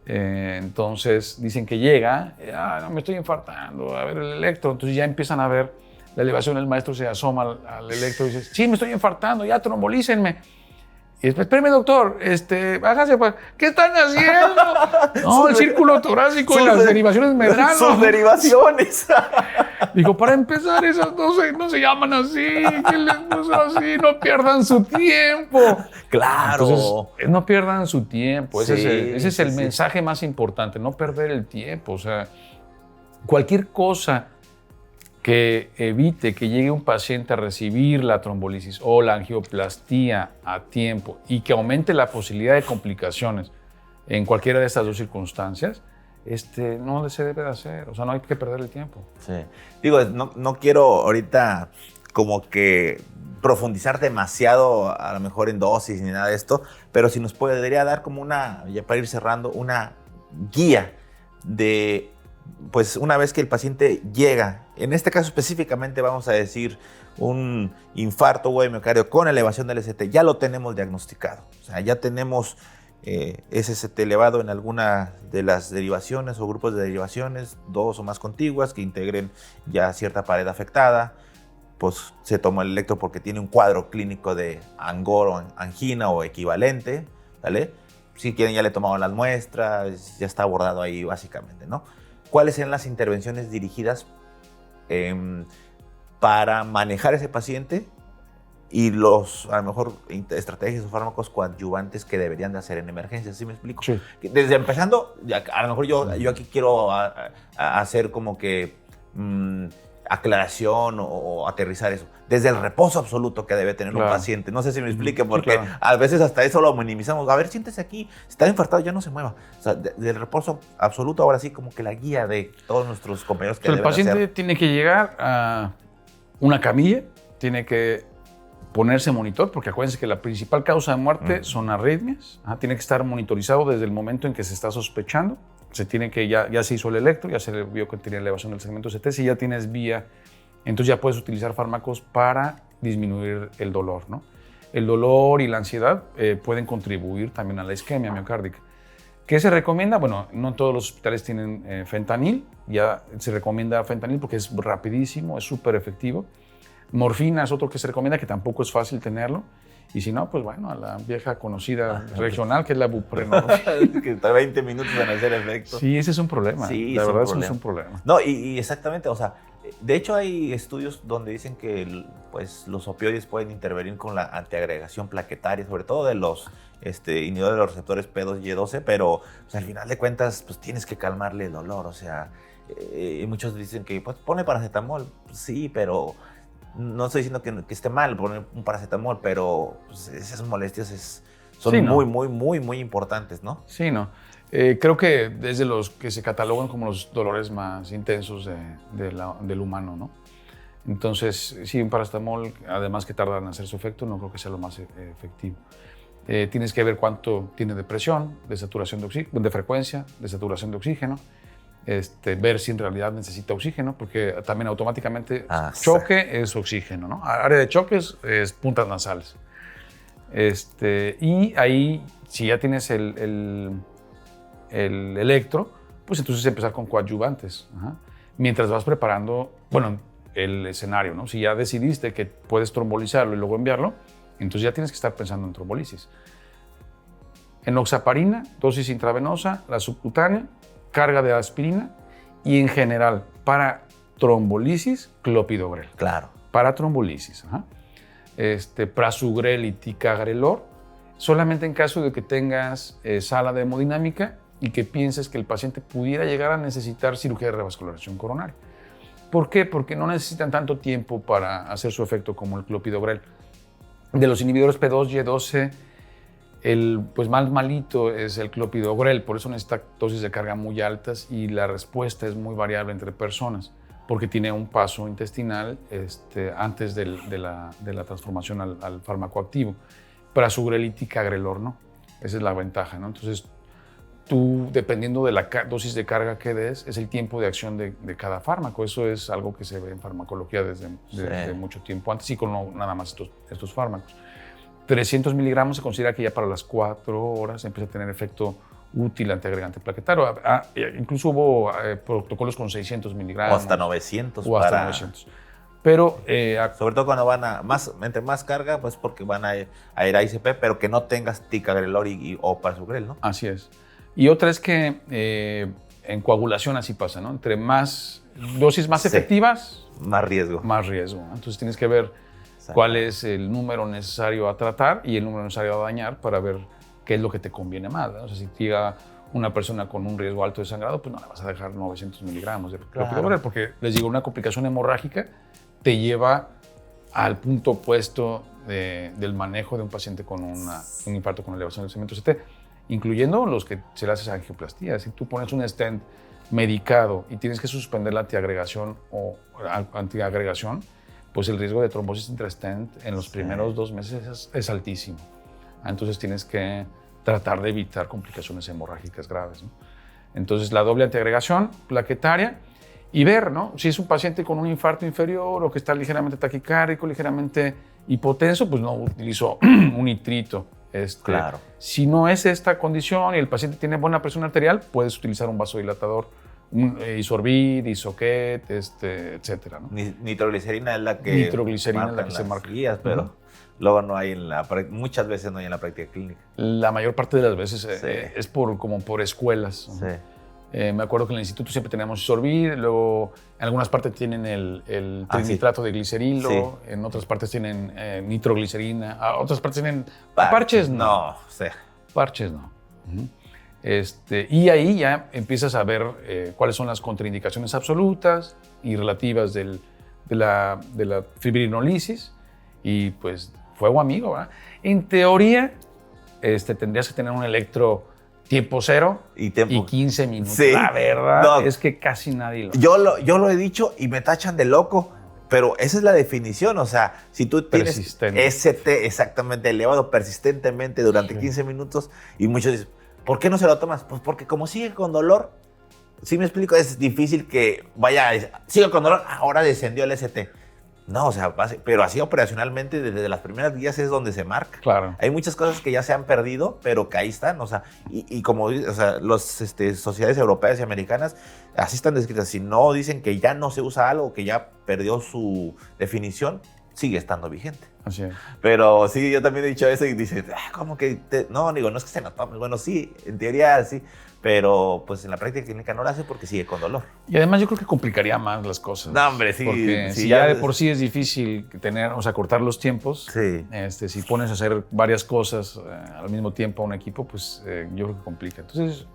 Entonces dicen que llega, no, me estoy infartando, a ver el electro. Entonces ya empiezan a ver la elevación, el maestro se asoma al electro y dice, sí, me estoy infartando, ya trombolícenme. Y después, espérame, doctor, hágase, ¿qué están haciendo? No, el círculo torácico y las derivaciones Medrano. Sus derivaciones. Digo, para empezar, esas no se llaman así, ¿qué les puso así? No pierdan su tiempo. Claro. Entonces, no pierdan su tiempo. Ese es el mensaje más importante, no perder el tiempo. O sea, cualquier cosa que evite que llegue un paciente a recibir la trombolisis o la angioplastía a tiempo y que aumente la posibilidad de complicaciones en cualquiera de estas dos circunstancias, no se debe de hacer. O sea, no hay que perder el tiempo. Sí. Digo, no quiero ahorita como que profundizar demasiado, a lo mejor en dosis ni nada de esto, pero si nos podría dar como ya para ir cerrando, una guía de, pues una vez que el paciente llega, en este caso específicamente vamos a decir un infarto o miocardio con elevación del ST, ya lo tenemos diagnosticado, o sea, ya tenemos SST elevado en alguna de las derivaciones o grupos de derivaciones, 2 o más contiguas que integren ya cierta pared afectada. pues se tomó el electro porque tiene un cuadro clínico de angor o angina o equivalente, ¿vale? Si quieren ya le tomaron las muestras, ya está abordado ahí básicamente, ¿no? ¿Cuáles eran las intervenciones dirigidas para manejar a ese paciente y a lo mejor, estrategias o fármacos coadyuvantes que deberían de hacer en emergencias? ¿Sí me explico? Sí. Desde empezando, a lo mejor yo aquí quiero hacer como que aclaración o aterrizar eso. Desde el reposo absoluto que debe tener un paciente. No sé si me explique, porque a veces hasta eso lo minimizamos. A ver, siéntese aquí. Si está infartado, ya no se mueva. O sea, del reposo absoluto, ahora sí, como que la guía de todos nuestros compañeros que deben hacer. El paciente tiene que llegar a una camilla, tiene que ponerse monitor, porque acuérdense que la principal causa de muerte son arritmias. Tiene que estar monitorizado desde el momento en que se está sospechando. Se tiene que, ya se hizo el electro, ya se vio que tenía elevación del segmento CT. Si ya tienes vía, entonces ya puedes utilizar fármacos para disminuir el dolor, ¿no? El dolor y la ansiedad pueden contribuir también a la isquemia miocárdica. ¿Qué se recomienda? Bueno, no todos los hospitales tienen fentanil. Ya se recomienda fentanil porque es rapidísimo, es súper efectivo. Morfina es otro que se recomienda, que tampoco es fácil tenerlo. Y si no, pues bueno, a la vieja conocida regional, que es la buprenorfina. Que está 20 minutos en hacer efecto. Sí, ese es un problema. Sí, la verdad es un problema. No, y exactamente, o sea, de hecho hay estudios donde dicen que pues, los opioides pueden intervenir con la antiagregación plaquetaria, sobre todo de los inhibidores de los receptores P2 y E12, pero pues, al final de cuentas pues, tienes que calmarle el dolor. O sea, muchos dicen que pues, pone paracetamol. Pues, sí, pero no estoy diciendo que esté mal poner un paracetamol, pero pues, esas molestias son sí, ¿no? muy importantes, ¿no? Sí, no. Creo que desde los que se catalogan como los dolores más intensos del humano, ¿no? Entonces, sí, un paracetamol, además que tarda en hacer su efecto, no creo que sea lo más efectivo. Tienes que ver cuánto tiene de presión, de saturación de oxígeno, de frecuencia, de saturación de oxígeno. Ver si en realidad necesita oxígeno, porque también automáticamente choque es oxígeno, ¿no? Área de choque es puntas nasales. Y ahí, si ya tienes el electro, pues entonces empezar con coadyuvantes. Mientras vas preparando, bueno, el escenario, ¿no? Si ya decidiste que puedes trombolizarlo y luego enviarlo, entonces ya tienes que estar pensando en trombolisis. Enoxaparina, dosis intravenosa, la subcutánea, carga de aspirina y en general para trombolisis, clopidogrel. Claro. Para trombolisis. Prasugrel y ticagrelor, solamente en caso de que tengas sala de hemodinámica y que pienses que el paciente pudiera llegar a necesitar cirugía de revascularización coronaria. ¿Por qué? Porque no necesitan tanto tiempo para hacer su efecto como el clopidogrel. De los inhibidores P2 y E12, el pues más malito es el clopidogrel, por eso necesita dosis de carga muy altas y la respuesta es muy variable entre personas, porque tiene un paso intestinal antes de la transformación al fármaco activo. Prasugrel y ticagrelor no, esa es la ventaja, ¿no? Entonces, tú, dependiendo de la dosis de carga que des, es el tiempo de acción de cada fármaco. Eso es algo que se ve en farmacología desde mucho tiempo antes y con nada más estos fármacos. 300 miligramos se considera que ya para las 4 horas empieza a tener efecto útil antiagregante plaquetario. Incluso hubo protocolos con 600 miligramos. O hasta 900. O hasta 900. Pero, sobre todo cuando van entre más carga, pues porque van a ir a ICP, pero que no tengas ticagrelor o prasugrel, ¿no? Así es. Y otra es que en coagulación así pasa, ¿no? Entre más dosis más efectivas, más riesgo. Más riesgo. Entonces tienes que ver cuál es el número necesario a tratar y el número necesario a dañar para ver qué es lo que te conviene más, ¿no? O sea, si llega una persona con un riesgo alto de sangrado, pues no le vas a dejar 900 miligramos de clopidogrel, porque les digo, una complicación hemorrágica te lleva al punto opuesto del manejo de un paciente con un infarto con elevación del segmento CT, incluyendo los que se le hace angioplastía. Si tú pones un stent medicado y tienes que suspender la antiagregación o antiagregación, pues el riesgo de trombosis intrastent en los primeros 2 meses es altísimo. Entonces tienes que tratar de evitar complicaciones hemorrágicas graves, ¿no? Entonces la doble antiagregación plaquetaria y ver, ¿no? Si es un paciente con un infarto inferior o que está ligeramente taquicárdico, ligeramente hipotenso, pues no utilizo un nitrito. Claro. Si no es esta condición y el paciente tiene buena presión arterial, puedes utilizar un vasodilatador Isorbit, Isoquet, etcétera, ¿no? Nitroglicerina es la que Nitroglicerina es la que se las marca. guías, pero luego no hay muchas veces no hay en la práctica clínica. La mayor parte de las veces Sí. es como por escuelas. ¿no? Sí. Me acuerdo que en el instituto siempre teníamos Isorbit, luego en algunas partes tienen el trinitrato de glicerilo, Sí. en otras partes tienen nitroglicerina, otras partes tienen parches, no. Sí. Parches no. Ujú. Y ahí ya empiezas a ver cuáles son las contraindicaciones absolutas y relativas de la fibrinolisis y pues fuego amigo, ¿verdad? En teoría tendrías que tener un electro tiempo cero y 15 minutos. Sí. La verdad No. es que casi nadie lo hace. Yo lo he dicho y me tachan de loco, pero esa es la definición. O sea, si tú tienes Persistente. ST exactamente elevado persistentemente durante 15 minutos y muchos dicen, ¿por qué no se lo tomas? Pues porque como sigue con dolor, ¿sí me explico? Es difícil que sigue con dolor, ahora descendió el ST. No, o sea, pero así operacionalmente desde las primeras guías es donde se marca. Claro. Hay muchas cosas que ya se han perdido, pero que ahí están, o sea, y como o sea, las sociedades europeas y americanas así están descritas. Si no dicen que ya no se usa algo, que ya perdió su definición, sigue estando vigente. Así es. Pero sí, yo también he dicho eso y dices, ¿cómo que? No, digo, no es que se lo tomes. Bueno, sí, en teoría sí, pero pues en la práctica clínica no lo hace porque sigue con dolor. Y además yo creo que complicaría más las cosas. No, hombre, sí. Porque sí, si ya de por sí es difícil cortar los tiempos, Sí. Si pones a hacer varias cosas al mismo tiempo a un equipo, pues yo creo que complica. Entonces,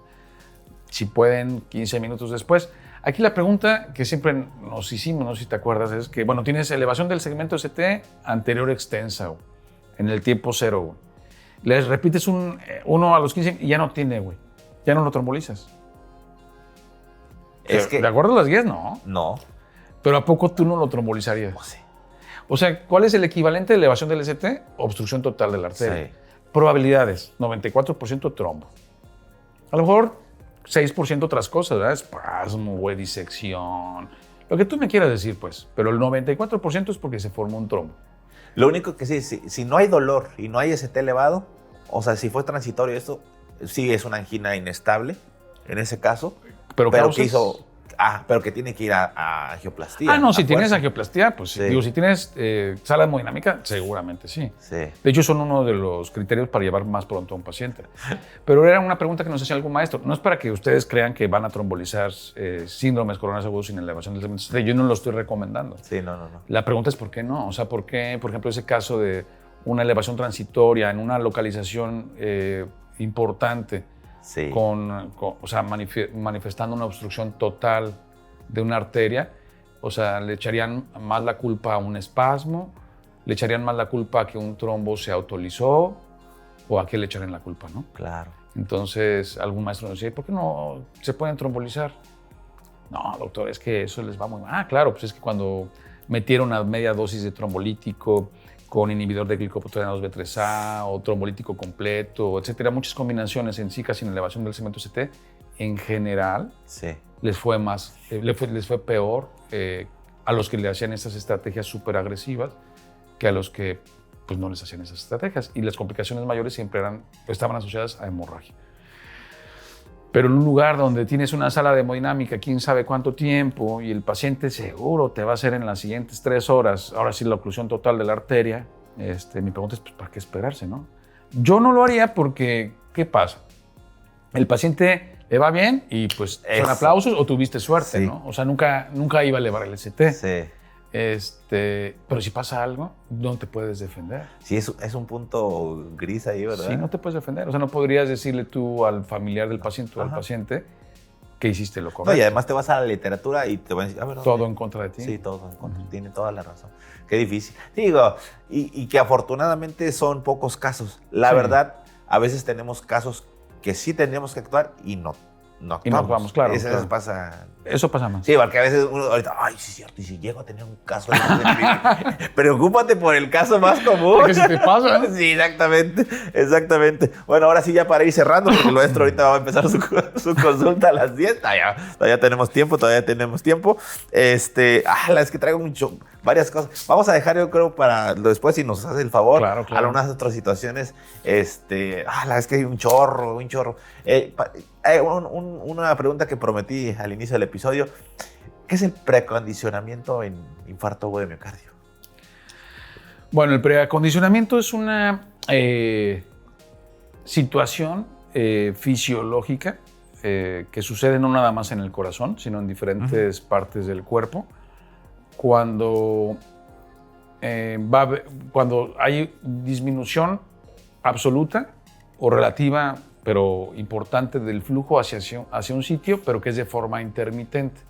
si pueden, 15 minutos después. Aquí la pregunta que siempre nos hicimos, no sé si te acuerdas, es que, bueno, tienes elevación del segmento ST anterior extensa, güey, en el tiempo cero, güey. Les repites uno a los 15 y ya no tiene, güey. Ya no lo trombolizas. Es que ¿De acuerdo a las guías? No. no. Pero ¿a poco tú no lo trombolizarías? Pues sí. O sea, ¿cuál es el equivalente de elevación del ST? Obstrucción total de la arteria. Sí. Probabilidades, 94% trombo. A lo mejor 6% otras cosas, ¿verdad? Espasmo, güey, disección. Lo que tú me quieras decir, pues. Pero el 94% es porque se formó un trombo. Lo único que sí, si no hay dolor y no hay ST elevado, o sea, si fue transitorio esto, sí es una angina inestable en ese caso. Pero que tiene que ir a angioplastía. no, si a tienes fuerza. angioplastía, pues sí. Sí. Digo, si tienes sala hemodinámica, seguramente sí. Sí. De hecho, son uno de los criterios para llevar más pronto a un paciente. Pero era una pregunta que nos hacía algún maestro. No es para que ustedes crean que van a trombolizar síndromes coronarios agudos sin elevación del segmento ST. Yo no lo estoy recomendando. Sí, no. La pregunta es por qué no. O sea, por qué, por ejemplo, ese caso de una elevación transitoria en una localización importante, Sí. manifestando una obstrucción total de una arteria, o sea, le echarían más la culpa a un espasmo, le echarían más la culpa a que un trombo se autolizó, o a qué le echarían la culpa, ¿no? Claro. Entonces, algún maestro nos decía, ¿por qué no se pueden trombolizar? No, doctor, es que eso les va muy mal. Claro, pues es que cuando metieron a media dosis de trombolítico con inhibidor de glicoproteína 2B3A o trombolítico completo, etcétera, muchas combinaciones en chicas sin elevación del segmento ST, en general Sí. les fue peor a los que le hacían esas estrategias súper agresivas que a los que pues, no les hacían esas estrategias. Y las complicaciones mayores siempre estaban asociadas a hemorragia. Pero en un lugar donde tienes una sala de hemodinámica, quién sabe cuánto tiempo, y el paciente seguro te va a hacer en las siguientes 3 horas, ahora sí la oclusión total de la arteria, mi pregunta es, pues, ¿para qué esperarse, no? Yo no lo haría porque, ¿qué pasa? El paciente le va bien y pues son aplausos o tuviste suerte, Sí. ¿no? O sea, nunca iba a elevar el ST. Sí. Pero si pasa algo, no te puedes defender. Sí, es un punto gris ahí, ¿verdad? Sí, no te puedes defender. O sea, no podrías decirle tú al familiar del paciente o al Ajá. paciente que hiciste lo No, correcto. y además te vas a la literatura y te van a decir, ver, Todo en contra de ti. Sí, todo en contra. Tiene toda la razón. Qué difícil. Digo, y que afortunadamente son pocos casos. La Sí. verdad, a veces tenemos casos que sí tendríamos que actuar y no actuamos. Y no actuamos, claro, Eso claro. pasa. Eso pasa más. Sí, porque a veces uno ahorita, ay, sí es cierto, y si llego a tener un caso preocúpate por el caso más común. Porque si te pasa, ¿no? Sí, exactamente. Bueno, ahora sí ya para ir cerrando, porque el nuestro ahorita va a empezar su consulta a las 10. Todavía tenemos tiempo. Es que traigo mucho. varias cosas. Vamos a dejar, yo creo, para después, si nos hace el favor, Claro. algunas otras situaciones. Es que hay un chorro. Una pregunta que prometí al inicio del episodio. ¿Qué es el preacondicionamiento en infarto agudo de miocardio? Bueno, el preacondicionamiento es una situación fisiológica que sucede no nada más en el corazón, sino en diferentes partes del cuerpo. Cuando hay disminución absoluta o relativa, pero importante, del flujo hacia un sitio, pero que es de forma intermitente.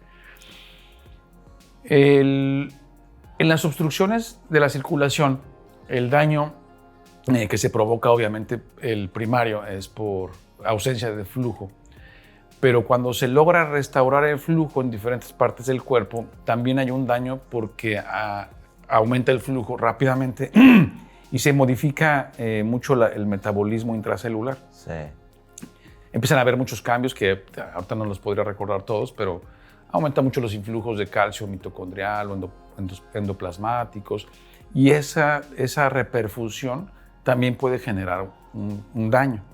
En las obstrucciones de la circulación, el daño que se provoca, obviamente, el primario es por ausencia de flujo. Pero cuando se logra restaurar el flujo en diferentes partes del cuerpo, también hay un daño porque aumenta el flujo rápidamente y se modifica mucho el metabolismo intracelular. Sí. Empiezan a haber muchos cambios que ahorita no los podría recordar todos, pero aumenta mucho los influjos de calcio mitocondrial o endoplasmáticos, y esa reperfusión también puede generar un daño.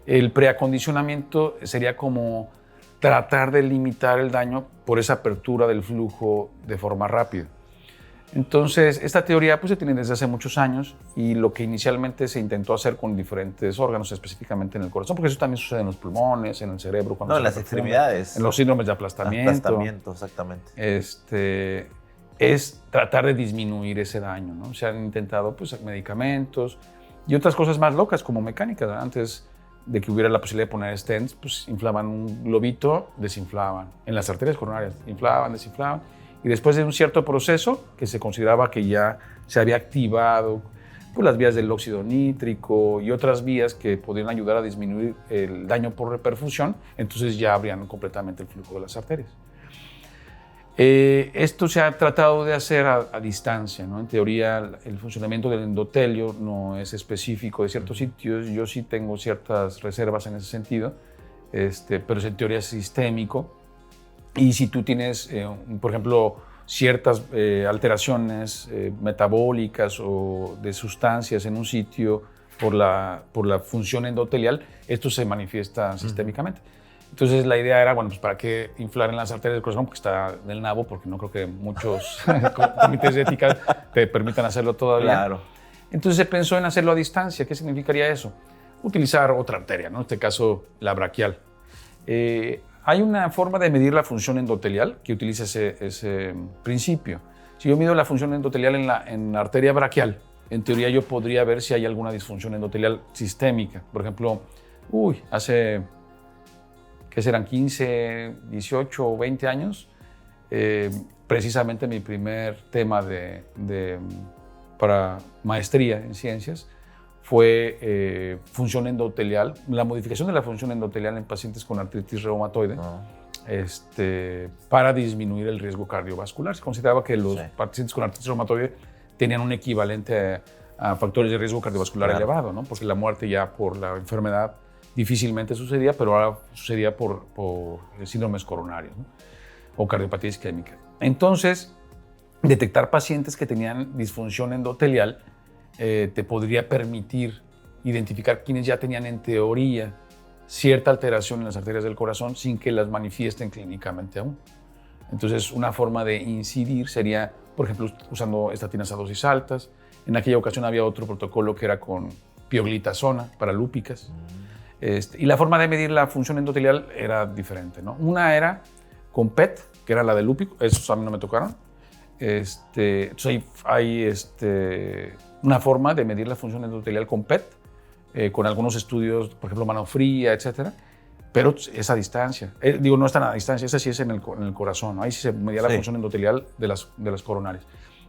El preacondicionamiento sería como tratar de limitar el daño por esa apertura del flujo de forma rápida. Entonces, esta teoría pues, se tiene desde hace muchos años, y lo que inicialmente se intentó hacer con diferentes órganos, específicamente en el corazón, porque eso también sucede en los pulmones, en el cerebro. En las extremidades. En los síndromes de aplastamiento. Aplastamiento, exactamente. Es tratar de disminuir ese daño, ¿no? Se han intentado pues, medicamentos y otras cosas más locas como mecánicas, ¿no? Antes de que hubiera la posibilidad de poner stents, pues inflaban un globito, desinflaban. En las arterias coronarias, inflaban, desinflaban. Y después de un cierto proceso, que se consideraba que ya se había activado pues, las vías del óxido nítrico y otras vías que podrían ayudar a disminuir el daño por reperfusión, entonces ya abrían completamente el flujo de las arterias. Esto se ha tratado de hacer a distancia, ¿no? En teoría, el funcionamiento del endotelio no es específico de ciertos sitios. Yo sí tengo ciertas reservas en ese sentido, pero en teoría es sistémico. Y si tú tienes, por ejemplo, ciertas alteraciones metabólicas o de sustancias en un sitio por la función endotelial, esto se manifiesta sistémicamente. Entonces la idea era, bueno, pues para qué inflar en las arterias del corazón, porque está del nabo, porque no creo que muchos comités de ética te permitan hacerlo todavía. Claro. Entonces se pensó en hacerlo a distancia. ¿Qué significaría eso? Utilizar otra arteria, ¿no? En este caso, la braquial. Hay una forma de medir la función endotelial que utiliza ese principio. Si yo mido la función endotelial en la arteria braquial, en teoría yo podría ver si hay alguna disfunción endotelial sistémica. Por ejemplo, hace... que serán 15, 18 o 20 años, precisamente mi primer tema para maestría en ciencias fue función endotelial, la modificación de la función endotelial en pacientes con artritis reumatoide, para disminuir el riesgo cardiovascular. Se consideraba que los pacientes con artritis reumatoide tenían un equivalente a factores de riesgo cardiovascular elevado, ¿no? Porque la muerte ya por la enfermedad difícilmente sucedía, pero ahora sucedía por síndromes coronarios, ¿no? O cardiopatía isquémica. Entonces, detectar pacientes que tenían disfunción endotelial te podría permitir identificar quienes ya tenían en teoría cierta alteración en las arterias del corazón sin que las manifiesten clínicamente aún. Entonces, una forma de incidir sería, por ejemplo, usando estatinas a dosis altas. En aquella ocasión había otro protocolo que era con pioglitazona para lúpicas. Y la forma de medir la función endotelial era diferente, ¿no? Una era con PET, que era la de lúpico, esos a mí no me tocaron. Entonces hay una forma de medir la función endotelial con PET, con algunos estudios, por ejemplo, mano fría, etcétera, pero es a distancia. No es tan a distancia, esa sí es en el corazón, ¿no? Ahí sí se medía la función endotelial de las coronarias.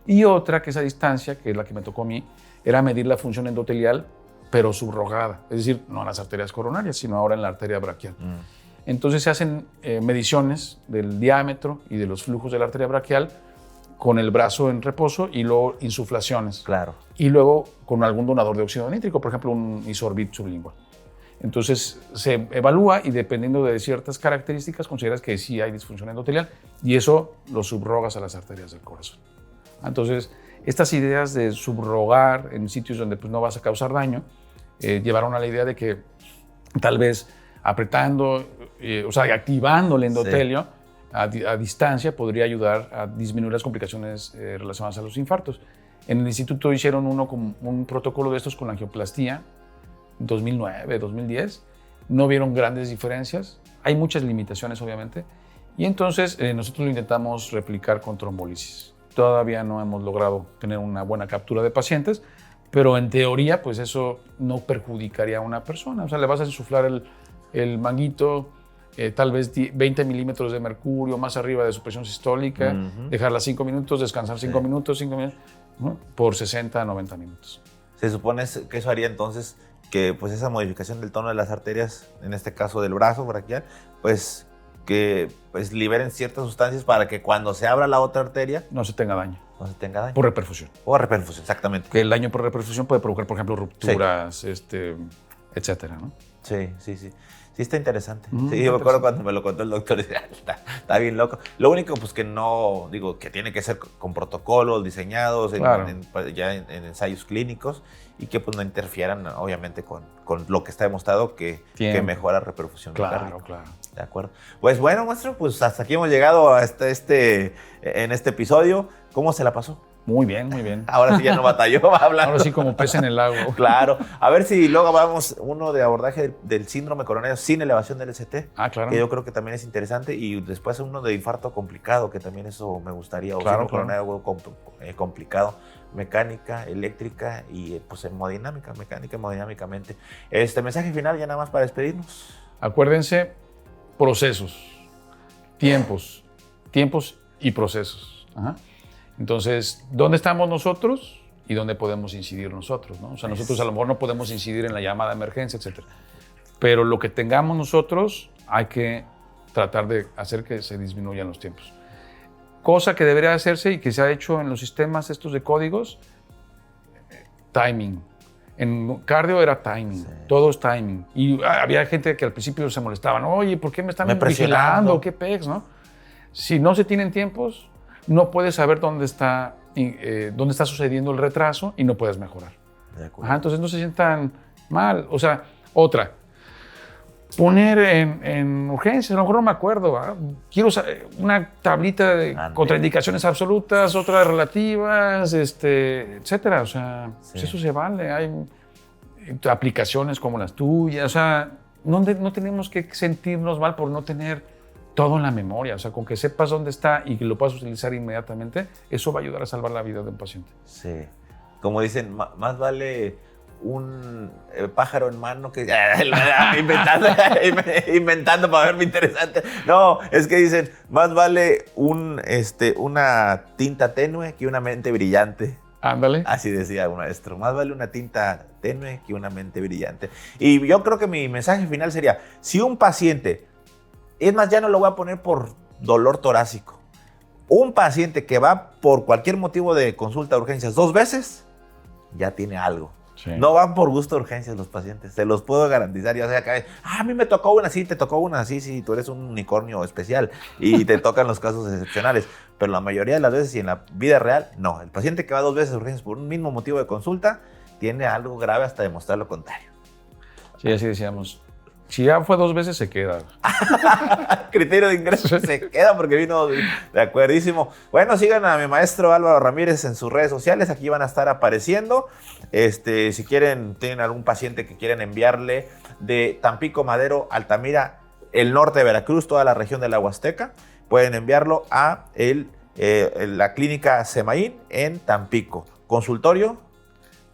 Y otra que es a distancia, que es la que me tocó a mí, era medir la función endotelial pero subrogada, es decir, no en las arterias coronarias, sino ahora en la arteria braquial. Entonces se hacen mediciones del diámetro y de los flujos de la arteria braquial con el brazo en reposo y luego insuflaciones. Claro. Y luego con algún donador de óxido nítrico, por ejemplo, un Isorbit sublingual. Entonces se evalúa y dependiendo de ciertas características consideras que sí hay disfunción endotelial y eso lo subrogas a las arterias del corazón. Entonces, estas ideas de subrogar en sitios donde pues, no vas a causar daño, llevaron a la idea de que tal vez apretando, o sea, activando el endotelio a distancia podría ayudar a disminuir las complicaciones relacionadas a los infartos. En el instituto hicieron un protocolo de estos con la angioplastía, 2009, 2010. No vieron grandes diferencias. Hay muchas limitaciones, obviamente. Y entonces nosotros lo intentamos replicar con trombolisis. Todavía no hemos logrado tener una buena captura de pacientes, pero en teoría, pues eso no perjudicaría a una persona. O sea, le vas a insuflar el manguito, tal vez 20 milímetros de mercurio más arriba de su presión sistólica, dejarla 5 minutos, descansar 5 minutos, 5 minutos, ¿no? Por 60 a 90 minutos. Se supone que eso haría entonces que pues, esa modificación del tono de las arterias, en este caso del brazo braquial, pues que pues, liberen ciertas sustancias para que cuando se abra la otra arteria no se tenga daño. No se tenga daño. Por reperfusión. Por reperfusión, exactamente. Que el daño por reperfusión puede provocar, por ejemplo, rupturas, etcétera, ¿no? Sí. Sí, está interesante. Sí, yo me acuerdo cuando me lo contó el doctor, y decía, está bien loco. Lo único, pues, que no, digo, que tiene que ser con protocolos diseñados, claro. ya en ensayos clínicos, y que, pues, no interfieran, obviamente, con lo que está demostrado que mejora la reperfusión. Claro. De acuerdo. Pues, bueno, maestro, pues, hasta aquí hemos llegado a en este episodio. ¿Cómo se la pasó? Muy bien, muy bien. Ahora sí ya no batalló hablando. Ahora sí como pez en el lago. Claro. A ver si luego vamos uno de abordaje del síndrome coronario sin elevación del ST. Ah, claro. Que yo creo que también es interesante. Y después uno de infarto complicado, que también eso me gustaría. O claro, síndrome coronario complicado. Mecánica, eléctrica y pues hemodinámica, mecánica, hemodinámicamente. Mensaje final ya nada más para despedirnos. Acuérdense, procesos, tiempos y procesos. Ajá. Entonces, ¿dónde estamos nosotros y dónde podemos incidir nosotros, ¿no? O sea, nosotros a lo mejor no podemos incidir en la llamada de emergencia, etcétera. Pero lo que tengamos nosotros hay que tratar de hacer que se disminuyan los tiempos. Cosa que debería hacerse y que se ha hecho en los sistemas estos de códigos, timing. En cardio era timing, todo es timing. Y había gente que al principio se molestaban, oye, ¿por qué me están vigilando? ¿Qué pex, no? Si no se tienen tiempos, no puedes saber dónde está sucediendo el retraso y no puedes mejorar. Entonces no se sientan mal. O sea, poner en urgencias, a lo mejor no me acuerdo. Quiero una tablita de contraindicaciones absolutas, otras relativas, etcétera. O sea, pues eso se vale. Hay aplicaciones como las tuyas. O sea, no tenemos que sentirnos mal por no tener todo en la memoria. O sea, con que sepas dónde está y que lo puedas utilizar inmediatamente, eso va a ayudar a salvar la vida de un paciente. Sí. Como dicen, más vale un pájaro en mano que inventando para verme interesante. No, es que dicen, más vale una tinta tenue que una mente brillante. Ándale. Así decía un maestro, más vale una tinta tenue que una mente brillante. Y yo creo que mi mensaje final sería, si un paciente, es más, ya no lo voy a poner por dolor torácico, un paciente que va por cualquier motivo de consulta de urgencias 2 veces, ya tiene algo. Sí. No van por gusto de urgencias los pacientes, se los puedo garantizar. Ya sea que a mí me tocó una así, te tocó una así, sí, tú eres un unicornio especial y te tocan los casos excepcionales. Pero la mayoría de las veces y en la vida real, no. El paciente que va 2 veces a urgencias por un mismo motivo de consulta tiene algo grave hasta demostrar lo contrario. Sí, así decíamos. Si ya fue 2 veces, se queda. Criterio de ingreso, se queda porque vino de acuerdísimo. Bueno, sigan a mi maestro Álvaro Ramírez en sus redes sociales. Aquí van a estar apareciendo. Si quieren, tienen algún paciente que quieren enviarle de Tampico, Madero, Altamira, el norte de Veracruz, toda la región de la Huasteca, pueden enviarlo a la clínica Semaín en Tampico. Consultorio.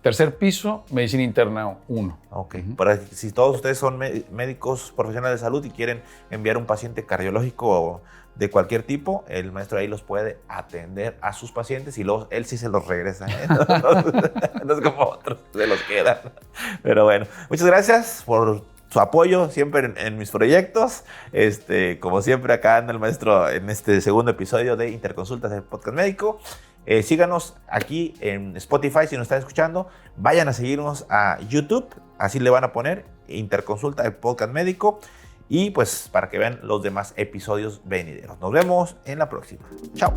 3er piso, medicina interna 1. Ok. Para, si todos ustedes son médicos profesionales de salud y quieren enviar un paciente cardiológico de cualquier tipo, el maestro ahí los puede atender a sus pacientes y luego él sí se los regresa. No es como otros, se los quedan. Pero bueno, muchas gracias por su apoyo siempre en mis proyectos. Como siempre, acá anda el maestro en este segundo episodio de Interconsultas del Podcast Médico. Síganos aquí en Spotify si nos están escuchando. Vayan a seguirnos a YouTube. Así le van a poner Interconsulta del Podcast Médico. Y pues para que vean los demás episodios venideros. Nos vemos en la próxima. Chao.